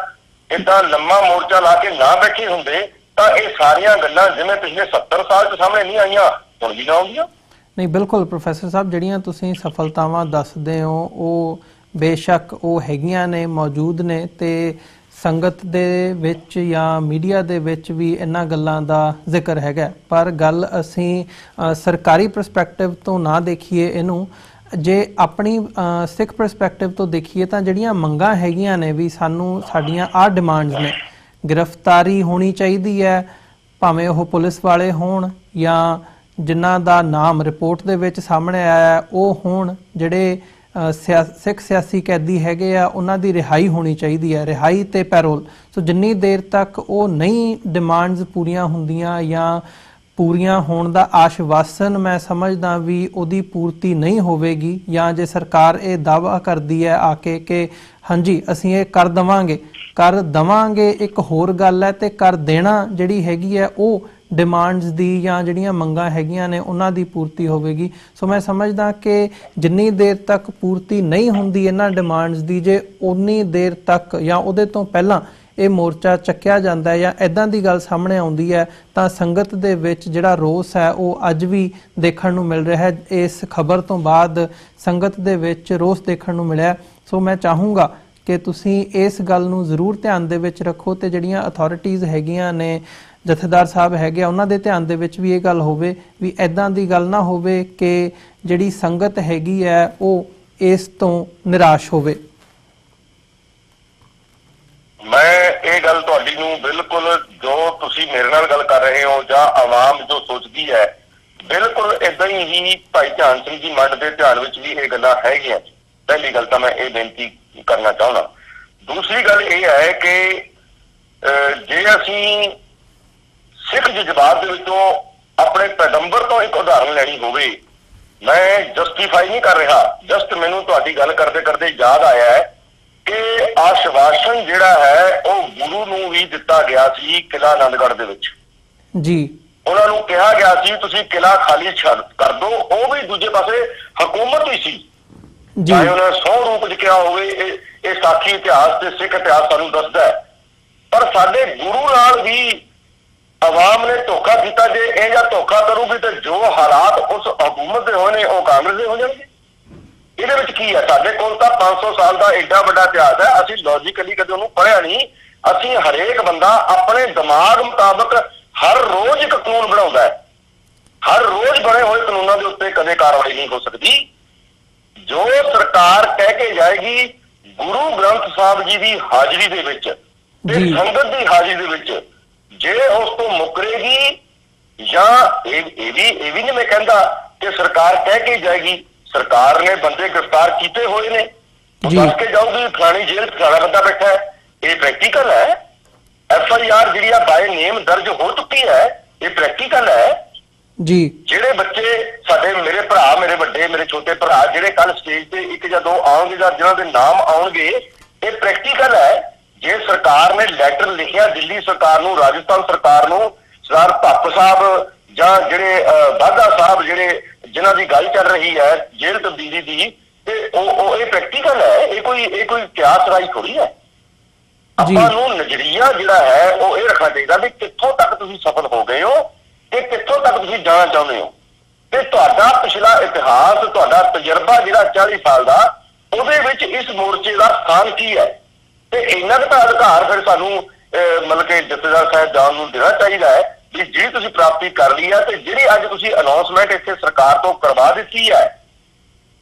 ਏਦਾਂ ਲੰਮਾ ਮੋਰਚਾ ਲਾ ਕੇ ਨਾ ਬੈਠੇ ਹੁੰਦੇ ਤਾਂ ਇਹ ਸਾਰੀਆਂ ਗੱਲਾਂ ਜਿਵੇਂ ਪਿਛਲੇ 70 ਸਾਲ ਚ ਸਾਹਮਣੇ ਨਹੀਂ ਆਈਆਂ ਹੁਣ ਵੀ ਨਾ ਆਉਂਦੀਆਂ। ਨਹੀਂ, ਬਿਲਕੁਲ ਪ੍ਰੋਫੈਸਰ ਸਾਹਿਬ, ਜਿਹੜੀਆਂ ਤੁਸੀਂ ਸਫਲਤਾਵਾਂ ਦੱਸਦੇ ਹੋ ਉਹ ਬੇਸ਼ੱਕ ਉਹ ਹੈਗੀਆਂ ਨੇ, ਮੌਜੂਦ ਨੇ ਤੇ ਸੰਗਤ ਦੇ ਵਿੱਚ ਜਾਂ ਮੀਡੀਆ ਦੇ ਵਿੱਚ ਵੀ ਇਹਨਾਂ ਗੱਲਾਂ ਦਾ ਜ਼ਿਕਰ ਹੈਗਾ। ਪਰ ਗੱਲ ਅਸੀਂ ਸਰਕਾਰੀ ਪਰਸਪੈਕਟਿਵ ਤੋਂ ਨਾ ਦੇਖੀਏ ਇਹਨੂੰ, ਜੇ ਆਪਣੀ ਸਿੱਖ ਪਰਸਪੈਕਟਿਵ ਤੋਂ ਦੇਖੀਏ ਤਾਂ ਜਿਹੜੀਆਂ ਮੰਗਾਂ ਹੈਗੀਆਂ ਨੇ ਵੀ ਸਾਡੀਆਂ ਆਹ ਡਿਮਾਂਡਸ ਨੇ, ਗ੍ਰਿਫਤਾਰੀ ਹੋਣੀ ਚਾਹੀਦੀ ਹੈ ਭਾਵੇਂ ਉਹ ਪੁਲਿਸ ਵਾਲੇ ਹੋਣ ਜਾਂ ਜਿਨ੍ਹਾਂ ਦਾ ਨਾਮ ਰਿਪੋਰਟ ਦੇ ਵਿੱਚ ਸਾਹਮਣੇ ਆਇਆ ਉਹ ਹੋਣ, ਜਿਹੜੇ ਸਿੱਖ ਸਿਆਸੀ ਕੈਦੀ ਹੈਗੇ ਆ ਉਹਨਾਂ ਦੀ ਰਿਹਾਈ ਹੋਣੀ ਚਾਹੀਦੀ ਹੈ, ਰਿਹਾਈ ਤੇ ਪੈਰੋਲ। ਸੋ ਜਿੰਨੀ ਦੇਰ ਤੱਕ ਉਹ ਨਹੀਂ ਡਿਮਾਂਡਸ ਪੂਰੀਆਂ ਹੁੰਦੀਆਂ ਜਾਂ ਪੂਰੀਆਂ ਹੋਣ ਦਾ ਆਸ਼ਵਾਸਨ ਮੈਂ ਸਮਝਦਾ ਵੀ ਉਹਦੀ ਪੂਰਤੀ ਨਹੀਂ ਹੋਵੇਗੀ, ਜਾਂ ਜੇ ਸਰਕਾਰ ਇਹ ਦਾਅਵਾ ਕਰਦੀ ਹੈ ਆ ਕੇ ਕਿ ਹਾਂਜੀ ਅਸੀਂ ਇਹ ਕਰ ਦੇਵਾਂਗੇ ਇੱਕ ਹੋਰ ਗੱਲ ਹੈ, ਤੇ ਕਰ ਦੇਣਾ ਜਿਹੜੀ ਹੈਗੀ ਹੈ ਉਹ ਡਿਮਾਂਡਸ ਦੀ ਜਾਂ ਜਿਹੜੀਆਂ ਮੰਗਾਂ ਹੈਗੀਆਂ ਨੇ ਉਹਨਾਂ ਦੀ ਪੂਰਤੀ ਹੋਵੇਗੀ। ਸੋ ਮੈਂ ਸਮਝਦਾ ਕਿ ਜਿੰਨੀ ਦੇਰ ਤੱਕ ਪੂਰਤੀ ਨਹੀਂ ਹੁੰਦੀ ਇਹਨਾਂ ਡਿਮਾਂਡਸ ਦੀ, ਜੇ ਉਨੀ ਦੇਰ ਤੱਕ ਜਾਂ ਉਹਦੇ ਤੋਂ ਪਹਿਲਾਂ ਇਹ ਮੋਰਚਾ ਚੱਕਿਆ ਜਾਂਦਾ ਹੈ ਜਾਂ ਇੱਦਾਂ ਦੀ ਗੱਲ ਸਾਹਮਣੇ ਆਉਂਦੀ ਹੈ ਤਾਂ ਸੰਗਤ ਦੇ ਵਿੱਚ ਜਿਹੜਾ ਰੋਸ ਹੈ ਉਹ ਅੱਜ ਵੀ ਦੇਖਣ ਨੂੰ ਮਿਲ ਰਿਹਾ ਹੈ। ਇਸ ਖਬਰ ਤੋਂ ਬਾਅਦ ਸੰਗਤ ਦੇ ਵਿੱਚ ਰੋਸ ਦੇਖਣ ਨੂੰ ਮਿਲਿਆ। ਸੋ ਮੈਂ ਚਾਹੂੰਗਾ ਕਿ ਤੁਸੀਂ ਇਸ ਗੱਲ ਨੂੰ ਜ਼ਰੂਰ ਧਿਆਨ ਦੇ ਵਿੱਚ ਰੱਖੋ ਤੇ ਜਿਹੜੀਆਂ ਅਥਾਰਟੀਜ਼ ਹੈਗੀਆਂ ਨੇ, ਜਥੇਦਾਰ ਸਾਹਿਬ ਹੈਗੇ ਆ, ਉਹਨਾਂ ਦੇ ਧਿਆਨ ਦੇ ਵਿੱਚ ਵੀ ਇਹ ਗੱਲ ਹੋਵੇ ਵੀ ਇੱਦਾਂ ਦੀ ਗੱਲ ਨਾ ਹੋਵੇ ਕਿ ਜਿਹੜੀ ਸੰਗਤ ਹੈਗੀ ਹੈ ਉਹ ਇਸ ਤੋਂ ਨਿਰਾਸ਼ ਹੋਵੇ। ਮੈਂ ਇਹ ਗੱਲ ਤੁਹਾਡੀ ਨੂੰ ਬਿਲਕੁਲ ਜੋ ਤੁਸੀਂ ਮੇਰੇ ਨਾਲ ਗੱਲ ਕਰ ਰਹੇ ਹੋ ਜਾਂ ਆਵਾਮ ਜੋ ਸੋਚਦੀ ਹੈ ਬਿਲਕੁਲ ਇਦਾਂ ਹੀ ਭਾਈ ਧਿਆਨ ਸਿੰਘ ਜੀ ਮੰਡ ਦੇ ਧਿਆਨ ਵਿੱਚ ਵੀ ਇਹ ਗੱਲਾਂ ਹੈਗੀਆਂ। ਪਹਿਲੀ ਗੱਲ ਤਾਂ ਮੈਂ ਇਹ ਬੇਨਤੀ ਕਰਨਾ ਚਾਹੁੰਦਾ। ਦੂਸਰੀ ਗੱਲ ਇਹ ਹੈ ਕਿ ਜੇ ਅਸੀਂ ਸਿੱਖ ਜਜ਼ਬਾਤ ਦੇ ਵਿੱਚੋਂ ਆਪਣੇ ਪੈਗੰਬਰ ਤੋਂ ਇੱਕ ਉਦਾਹਰਨ ਲੈਣੀ ਹੋਵੇ, ਮੈਂ ਜਸਟੀਫਾਈ ਨਹੀਂ ਕਰ ਰਿਹਾ, ਜਸਟ ਮੈਨੂੰ ਤੁਹਾਡੀ ਗੱਲ ਕਰਦੇ ਕਰਦੇ ਯਾਦ ਆਇਆ ਹੈ ਕਿ ਆਸ਼ਵਾਸਨ ਜਿਹੜਾ ਹੈ ਉਹ ਗੁਰੂ ਨੂੰ ਵੀ ਦਿੱਤਾ ਗਿਆ ਸੀ ਕਿਲ੍ਹਾ ਆਨੰਦਗੜ੍ਹ ਦੇ ਵਿੱਚ ਜੀ। ਉਹਨਾਂ ਨੂੰ ਕਿਹਾ ਗਿਆ ਸੀ ਤੁਸੀਂ ਕਿਲ੍ਹਾ ਖਾਲੀ ਛੱਡ ਕਰ ਦਿਓ। ਉਹ ਵੀ ਦੂਜੇ ਪਾਸੇ ਹਕੂਮਤ ਹੀ ਸੀ, ਚਾਹੇ ਉਹਨਾਂ ਨੇ 100 ਰੂਪ 'ਚ ਕਿਹਾ ਹੋਵੇ। ਇਹ ਸਾਖੀ ਇਤਿਹਾਸ ਤੇ ਸਿੱਖ ਇਤਿਹਾਸ ਸਾਨੂੰ ਦੱਸਦਾ ਹੈ। ਪਰ ਸਾਡੇ ਗੁਰੂ ਨਾਲ ਵੀ ਆਵਾਮ ਨੇ ਧੋਖਾ ਕੀਤਾ। ਜੇ ਇਹ ਜਿਹਾ ਧੋਖਾ ਕਰੂਗੀ ਤੇ ਜੋ ਹਾਲਾਤ ਉਸ ਹਕੂਮਤ ਦੇ ਹੋਏ ਨੇ ਉਹ ਕਾਂਗਰਸ ਦੇ ਹੋ ਜਾਣਗੇ। ਇਹਦੇ ਵਿੱਚ ਕੀ ਹੈ? ਸਾਡੇ ਕੋਲ ਤਾਂ 500 ਸਾਲ ਦਾ ਏਡਾ ਵੱਡਾ ਇਤਿਹਾਸ ਹੈ। ਅਸੀਂ ਲੌਜੀਕਲੀ ਕਦੇ ਉਹਨੂੰ ਪੜ੍ਹਿਆ ਨਹੀਂ। ਅਸੀਂ ਹਰੇਕ ਬੰਦਾ ਆਪਣੇ ਦਿਮਾਗ ਮੁਤਾਬਕ ਹਰ ਰੋਜ਼ ਇੱਕ ਕਾਨੂੰਨ ਬਣਾਉਂਦਾ ਹੈ। ਹਰ ਰੋਜ਼ ਬਣੇ ਹੋਏ ਕਾਨੂੰਨਾਂ ਦੇ ਉੱਤੇ ਕਦੇ ਕਾਰਵਾਈ ਨਹੀਂ ਹੋ ਸਕਦੀ। ਜੋ ਸਰਕਾਰ ਕਹਿ ਕੇ ਜਾਏਗੀ ਗੁਰੂ ਗ੍ਰੰਥ ਸਾਹਿਬ ਜੀ ਦੀ ਹਾਜ਼ਰੀ ਦੇ ਵਿੱਚ ਤੇ ਸੰਗਤ ਦੀ ਹਾਜ਼ਰੀ ਦੇ ਵਿੱਚ, ਜੇ ਉਸ ਤੋਂ ਮੁਕਰੇਗੀ ਜਾਂ ਇਹ ਵੀ ਨਹੀਂ ਮੈਂ ਕਹਿੰਦਾ ਕਿ ਸਰਕਾਰ ਕਹਿ ਕੇ ਜਾਏਗੀ। ਸਰਕਾਰ ਨੇ ਬੰਦੇ ਗ੍ਰਿਫਤਾਰ ਕੀਤੇ ਹੋਏ ਨੇ, ਉਹ ਦੱਸ ਕੇ ਜਾਊਗੀ ਫਲਾਣੀ ਜੇਲ੍ਹ 'ਚ ਫਲਾਣਾ ਬੰਦਾ ਬੈਠਾ ਹੈ। ਇਹ ਪ੍ਰੈਕਟੀਕਲ ਹੈ। FIR ਜਿਹੜੀ ਆ ਬਾਏ ਨੇਮ ਦਰਜ ਹੋ ਚੁੱਕੀ ਹੈ। ਇਹ ਪ੍ਰੈਕਟੀਕਲ ਹੈ ਜੀ। ਜਿਹੜੇ ਬੱਚੇ ਸਾਡੇ ਮੇਰੇ ਭਰਾ, ਮੇਰੇ ਵੱਡੇ, ਮੇਰੇ ਛੋਟੇ ਭਰਾ ਜਿਹੜੇ ਕੱਲ ਸਟੇਜ ਤੇ 1 ਜਾਂ 2 ਆਉਣਗੇ ਜਾਂ ਜਿਹਨਾਂ ਦੇ ਨਾਮ ਆਉਣਗੇ, ਇਹ ਪ੍ਰੈਕਟੀਕਲ ਹੈ। ਜੇ ਸਰਕਾਰ ਨੇ ਲੈਟਰ ਲਿਖਿਆ ਦਿੱਲੀ ਸਰਕਾਰ ਨੂੰ, ਰਾਜਸਥਾਨ ਸਰਕਾਰ ਨੂੰ, ਸਰਦਾਰ ਭੱਪ ਸਾਹਿਬ ਜਾਂ ਜਿਹੜੇ ਬਾਘਾ ਸਾਹਿਬ ਜਿਹੜੇ ਜਿਨ੍ਹਾਂ ਦੀ ਗੱਲ ਚੱਲ ਰਹੀ ਹੈ ਜੇਲ੍ਹ ਤਬਦੀਲੀ ਦੀ, ਤੇ ਉਹ ਇਹ ਪ੍ਰੈਕਟੀਕਲ ਹੈ। ਇਹ ਕੋਈ ਕਿਆਸ ਰਾਈ ਥੋੜੀ ਹੈ। ਆਪਾਂ ਨੂੰ ਨਜ਼ਰੀਆ ਜਿਹੜਾ ਹੈ ਉਹ ਇਹ ਰੱਖਣਾ ਚਾਹੀਦਾ ਵੀ ਕਿੱਥੋਂ ਤੱਕ ਤੁਸੀਂ ਸਫਲ ਹੋ ਗਏ ਹੋ ਤੇ ਕਿੱਥੋਂ ਤੱਕ ਤੁਸੀਂ ਜਾਣਾ ਚਾਹੁੰਦੇ ਹੋ, ਤੇ ਤੁਹਾਡਾ ਪਿਛਲਾ ਇਤਿਹਾਸ, ਤੁਹਾਡਾ ਤਜਰਬਾ ਜਿਹੜਾ 40 ਸਾਲ ਦਾ, ਉਹਦੇ ਵਿੱਚ ਇਸ ਮੋਰਚੇ ਦਾ ਸਥਾਨ ਕੀ ਹੈ। ਤੇ ਇੰਨਾ ਕੁ ਤਾਂ ਅਧਿਕਾਰ ਫਿਰ ਸਾਨੂੰ ਮਤਲਬ ਕਿ ਜਥੇਦਾਰ ਸਾਹਿਬ ਜਾਨ ਨੂੰ ਦੇਣਾ ਚਾਹੀਦਾ ਹੈ ਵੀ ਜਿਹੜੀ ਤੁਸੀਂ ਪ੍ਰਾਪਤੀ ਕਰ ਲਈ ਹੈ ਤੇ ਜਿਹੜੀ ਅੱਜ ਤੁਸੀਂ ਅਨਾਉਂਸਮੈਂਟ ਇੱਥੇ ਸਰਕਾਰ ਤੋਂ ਕਰਵਾ ਦਿੱਤੀ ਹੈ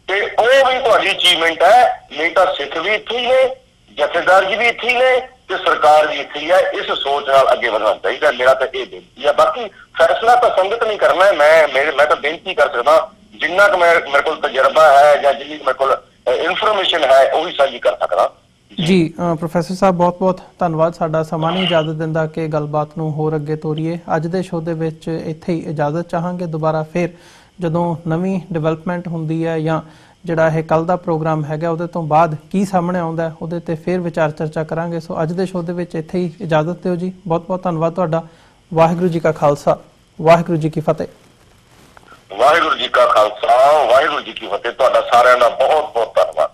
ਤੇ ਉਹ ਵੀ ਤੁਹਾਡੀ ਅਚੀਵਮੈਂਟ ਹੈ। ਨਹੀਂ ਤਾਂ ਸਿੱਖ ਵੀ ਇੱਥੇ ਹੀ ਨੇ, ਜਥੇਦਾਰ ਜੀ ਵੀ ਇੱਥੇ ਹੀ ਨੇ ਤੇ ਸਰਕਾਰ ਵੀ ਇੱਥੇ ਹੀ ਹੈ। ਇਸ ਸੋਚ ਨਾਲ ਅੱਗੇ ਵਧਣਾ ਚਾਹੀਦਾ। ਮੇਰਾ ਤਾਂ ਇਹ ਬੇਨਤੀ ਹੈ। ਬਾਕੀ ਫੈਸਲਾ ਤਾਂ ਸੰਗਤ ਨਹੀਂ ਕਰਨਾ ਹੈ। ਮੈਂ ਤਾਂ ਬੇਨਤੀ ਕਰ ਸਕਦਾ ਜਿੰਨਾ ਕੁ ਮੇਰੇ ਕੋਲ ਤਜਰਬਾ ਹੈ ਜਾਂ ਜਿੰਨੀ ਮੇਰੇ ਕੋਲ ਇਨਫੋਰਮੇਸ਼ਨ ਹੈ ਉਹੀ ਸਾਂਝੀ ਕਰ ਸਕਦਾ ਜੀ। ਪ੍ਰੋਫੈਸਰ ਸਾਹਿਬ ਬਹੁਤ ਬਹੁਤ ਧੰਨਵਾਦ। ਸਾਡਾ ਸਮਾਂ ਨਹੀਂ ਇਜਾਜ਼ਤ ਦਿੰਦਾ ਕਿ ਗੱਲਬਾਤ ਨੂੰ ਹੋਰ ਅੱਗੇ ਤੋਰੀਏ। ਅੱਜ ਦੇ ਸ਼ੋਅ ਦੇ ਵਿੱਚ ਇੱਥੇ ਹੀ ਇਜਾਜ਼ਤ ਚਾਹਾਂਗੇ। ਦੁਬਾਰਾ ਫਿਰ ਜਦੋਂ ਨਵੀਂ ਡਿਵੈਲਪਮੈਂਟ ਹੁੰਦੀ ਹੈ ਜਾਂ ਜਿਹੜਾ ਇਹ ਕੱਲ ਦਾ ਪ੍ਰੋਗਰਾਮ ਹੈਗਾ ਉਹਦੇ ਤੋਂ ਬਾਅਦ ਕੀ ਸਾਹਮਣੇ ਆਉਂਦਾ ਉਹਦੇ ਤੇ ਫਿਰ ਵਿਚਾਰ ਚਰਚਾ ਕਰਾਂਗੇ। ਸੋ ਅੱਜ ਦੇ ਸ਼ੋਅ ਦੇ ਵਿੱਚ ਇੱਥੇ ਹੀ ਇਜਾਜ਼ਤ ਦਿਓ ਜੀ। ਬਹੁਤ ਬਹੁਤ ਧੰਨਵਾਦ ਤੁਹਾਡਾ। ਵਾਹਿਗੁਰੂ ਜੀ ਕਾ ਖਾਲਸਾ, ਵਾਹਿਗੁਰੂ ਜੀ ਕੀ ਫਤਿਹ। ਵਾਹਿਗੁਰੂ ਜੀ ਕਾ ਖਾਲਸਾ, ਵਾਹਿਗੁਰੂ ਜੀ ਕੀ ਫਤਿਹ। ਤੁਹਾਡਾ ਸਾਰਿਆਂ ਦਾ ਬਹੁਤ ਬਹੁਤ ਧੰਨਵਾਦ।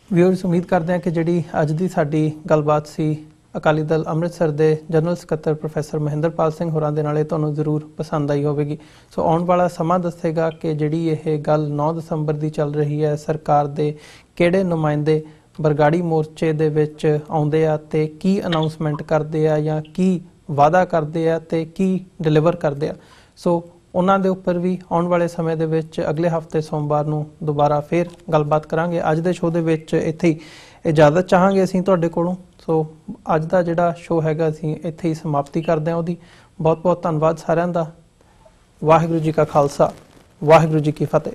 ਵਿਊਅਰਸ, ਉਮੀਦ ਕਰਦੇ ਹਾਂ ਕਿ ਜਿਹੜੀ ਅੱਜ ਦੀ ਸਾਡੀ ਗੱਲਬਾਤ ਸੀ ਅਕਾਲੀ ਦਲ ਅੰਮ੍ਰਿਤਸਰ ਦੇ ਜਨਰਲ ਸਕੱਤਰ ਪ੍ਰੋਫੈਸਰ ਮਹਿੰਦਰਪਾਲ ਸਿੰਘ ਹੋਰਾਂ ਦੇ ਨਾਲ ਤੁਹਾਨੂੰ ਜ਼ਰੂਰ ਪਸੰਦ ਆਈ ਹੋਵੇਗੀ। ਸੋ ਆਉਣ ਵਾਲਾ ਸਮਾਂ ਦੱਸੇਗਾ ਕਿ ਜਿਹੜੀ ਇਹ ਗੱਲ 9 ਦਸੰਬਰ ਦੀ ਚੱਲ ਰਹੀ ਹੈ, ਸਰਕਾਰ ਦੇ ਕਿਹੜੇ ਨੁਮਾਇੰਦੇ ਬਰਗਾੜੀ ਮੋਰਚੇ ਦੇ ਵਿੱਚ ਆਉਂਦੇ ਆ ਤੇ ਕੀ ਅਨਾਉਂਸਮੈਂਟ ਕਰਦੇ ਆ ਜਾਂ ਕੀ ਵਾਅਦਾ ਕਰਦੇ ਆ ਤੇ ਕੀ ਡਿਲੀਵਰ ਕਰਦੇ ਆ। ਸੋ ਉਹਨਾਂ ਦੇ ਉੱਪਰ ਵੀ ਆਉਣ ਵਾਲੇ ਸਮੇਂ ਦੇ ਵਿੱਚ ਅਗਲੇ ਹਫ਼ਤੇ ਸੋਮਵਾਰ ਨੂੰ ਦੁਬਾਰਾ ਫਿਰ ਗੱਲਬਾਤ ਕਰਾਂਗੇ। ਅੱਜ ਦੇ ਸ਼ੋਅ ਦੇ ਵਿੱਚ ਇੱਥੇ ਹੀ ਇਜਾਜ਼ਤ ਚਾਹਾਂਗੇ ਅਸੀਂ ਤੁਹਾਡੇ ਕੋਲੋਂ। ਸੋ ਅੱਜ ਦਾ ਜਿਹੜਾ ਸ਼ੋਅ ਹੈਗਾ ਅਸੀਂ ਇੱਥੇ ਹੀ ਸਮਾਪਤੀ ਕਰਦੇ ਹਾਂ ਉਹਦੀ। ਬਹੁਤ ਬਹੁਤ ਧੰਨਵਾਦ ਸਾਰਿਆਂ ਦਾ। ਵਾਹਿਗੁਰੂ ਜੀ ਕਾ ਖਾਲਸਾ, ਵਾਹਿਗੁਰੂ ਜੀ ਕੀ ਫਤਿਹ।